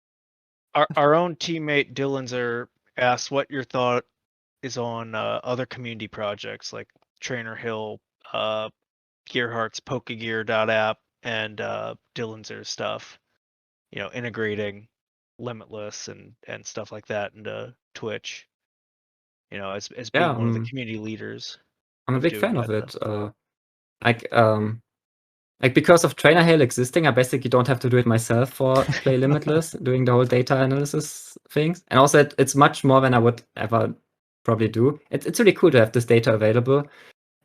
Our own teammate Dillenzer asked what your thought is on other community projects like Trainer Hill, Gearhart's Pokegear.app, and Dillenzer's stuff. Integrating Limitless and stuff like that into Twitch. As being one of the community leaders. I'm a big fan of it. Like because of Trainer Hill existing, I basically don't have to do it myself for Play Limitless, doing the whole data analysis things. And also, it's much more than I would ever probably do. It's really cool to have this data available.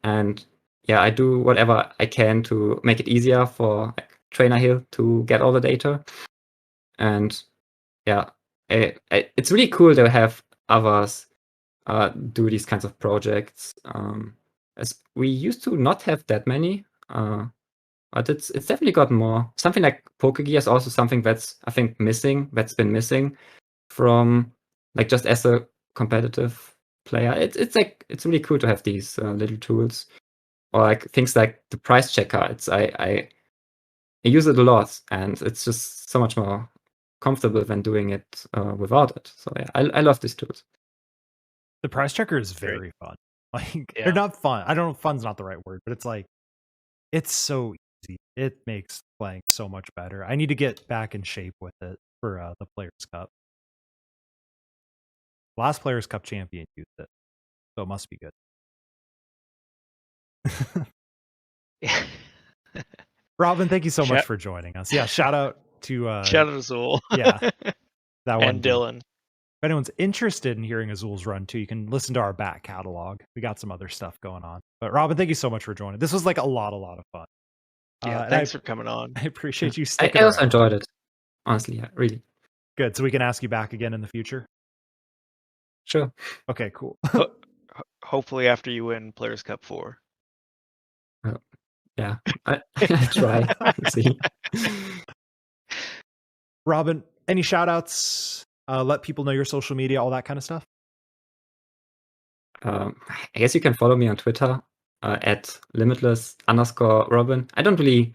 And yeah, I do whatever I can to make it easier for Trainer Hill to get all the data. And yeah, it's really cool to have others do these kinds of projects. As we used to not have that many. But it's definitely gotten more. Something like Pokegear is also something that's, I think, that's been missing from, like, just as a competitive player. It's really cool to have these little tools, or like things like the price checker. I use it a lot, and it's just so much more comfortable than doing it without it. So yeah, I love these tools. The price checker is very fun. Like, they're not fun. I don't know if fun's not the right word, but it's like, it's so easy. It makes playing so much better. I need to get back in shape with it for the Players' Cup. Last Players' Cup champion used it, so it must be good. Robin, thank you so much for joining us. Yeah, shout out to Azul. Yeah, that one. And Dylan. If anyone's interested in hearing Azul's run too, you can listen to our back catalog. We got some other stuff going on. But Robin, thank you so much for joining. This was like a lot of fun. Yeah, thanks for coming on. I appreciate you sticking I also around. enjoyed it. Honestly, yeah, really. Good. So we can ask you back again in the future? Sure. Okay, cool. Hopefully after you win Players' Cup 4. Yeah, I try. See. Robin, any shout outs? Let people know your social media, all that kind of stuff? I guess you can follow me on Twitter at limitless_Robin. I don't really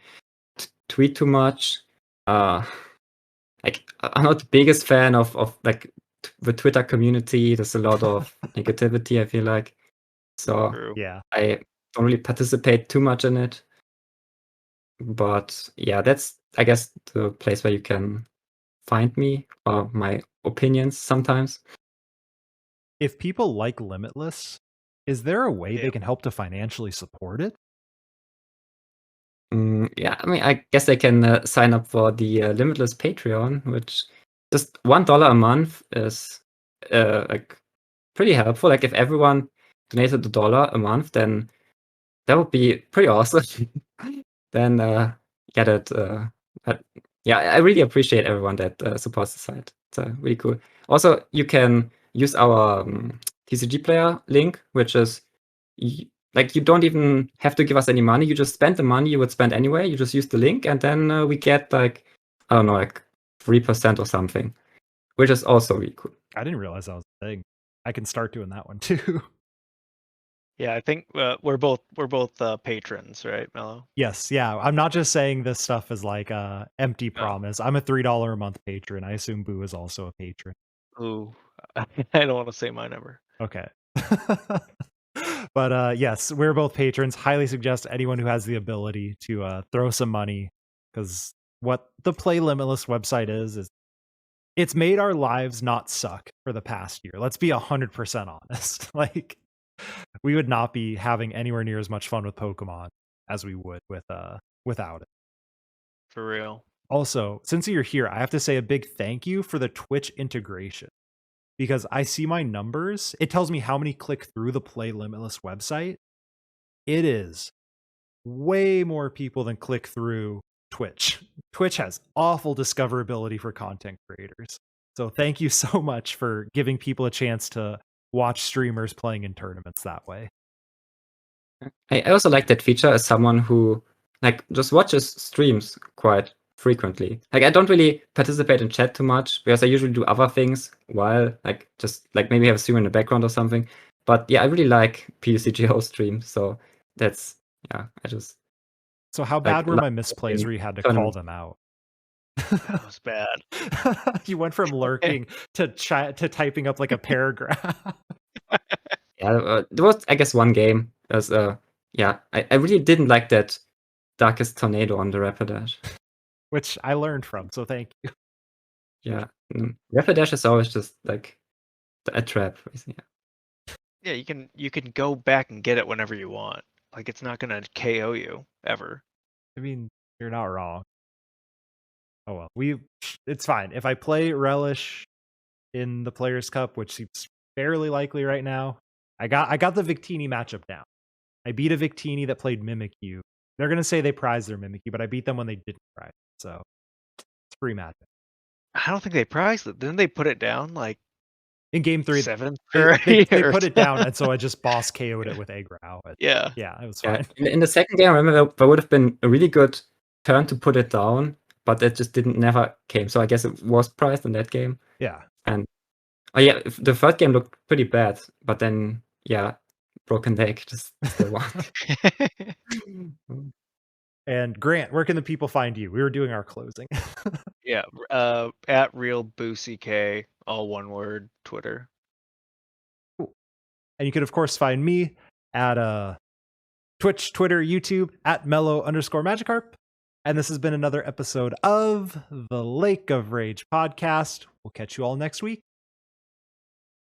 tweet too much. Like, I'm not the biggest fan of like the Twitter community. There's a lot of negativity, I feel like. So yeah, I don't really participate too much in it. But yeah, that's, I guess, the place where you can find me or my opinions sometimes. If people like Limitless, is there a way they can help to financially support it? Yeah, I mean, I guess they can sign up for the Limitless Patreon, which just $1 a month is like pretty helpful. Like, if everyone donated $1 a month, then that would be pretty awesome. Then get it. But yeah, I really appreciate everyone that supports the site. It's really cool. Also, you can use our TCG player link, which is like, you don't even have to give us any money. You just spend the money you would spend anyway. You just use the link, and then we get, like, I don't know, like 3% or something, which is also really cool. I didn't realize that was a thing. I can start doing that one too. Yeah, I think we're both patrons, right, Mello? Yes, yeah. I'm not just saying this stuff as like a empty promise. I'm a $3 a month patron. I assume Boo is also a patron. Ooh, I don't want to say my number. Okay. But yes, we're both patrons. Highly suggest anyone who has the ability to throw some money, because what the Play Limitless website is it's made our lives not suck for the past year. Let's be 100% honest. Like, we would not be having anywhere near as much fun with Pokemon as we would without it. For real. Also, since you're here, I have to say a big thank you for the Twitch integration, because I see my numbers. It tells me how many click through the Play Limitless website, it is way more people than click through Twitch. Twitch has awful discoverability for content creators. So thank you so much for giving people a chance to watch streamers playing in tournaments that way. I also like that feature as someone who like just watches streams quite frequently. Like I don't really participate in chat too much because I usually do other things while like just like maybe have a stream in the background or something. But yeah, I really like PTCGO streams. So that's I just. So how bad were my misplays where you had to call them out? That was bad. You went from lurking to typing up like a paragraph. There was, I guess, one game. As I really didn't like that Darkest Tornado on the Rapidash. Which I learned from, so thank you. Yeah, Rapidash is always just like a trap. Yeah, you can go back and get it whenever you want. Like it's not gonna KO you ever. I mean, you're not wrong. Oh well, it's fine. If I play Relish in the Players' Cup, which seems fairly likely right now, I got the Victini matchup down. I beat a Victini that played Mimikyu. They're gonna say they prized their Mimikyu, but I beat them when they didn't prize. So it's free matchup. I don't think they prized it. Didn't they put it down like in game 3? 7th? They put it down, and so I just boss KO'd it with Agrao. Yeah, it was fine. In the second game, I remember there would have been a really good turn to put it down, but that just never came. So I guess it was prized in that game. Yeah. And the third game looked pretty bad, but then broken deck just still won. And Grant, where can the people find you? We were doing our closing. At Real Boosie K, all one word, Twitter. Cool. And you can of course find me at Twitch, Twitter, YouTube at mellow_Magikarp. And this has been another episode of the Lake of Rage podcast. We'll catch you all next week.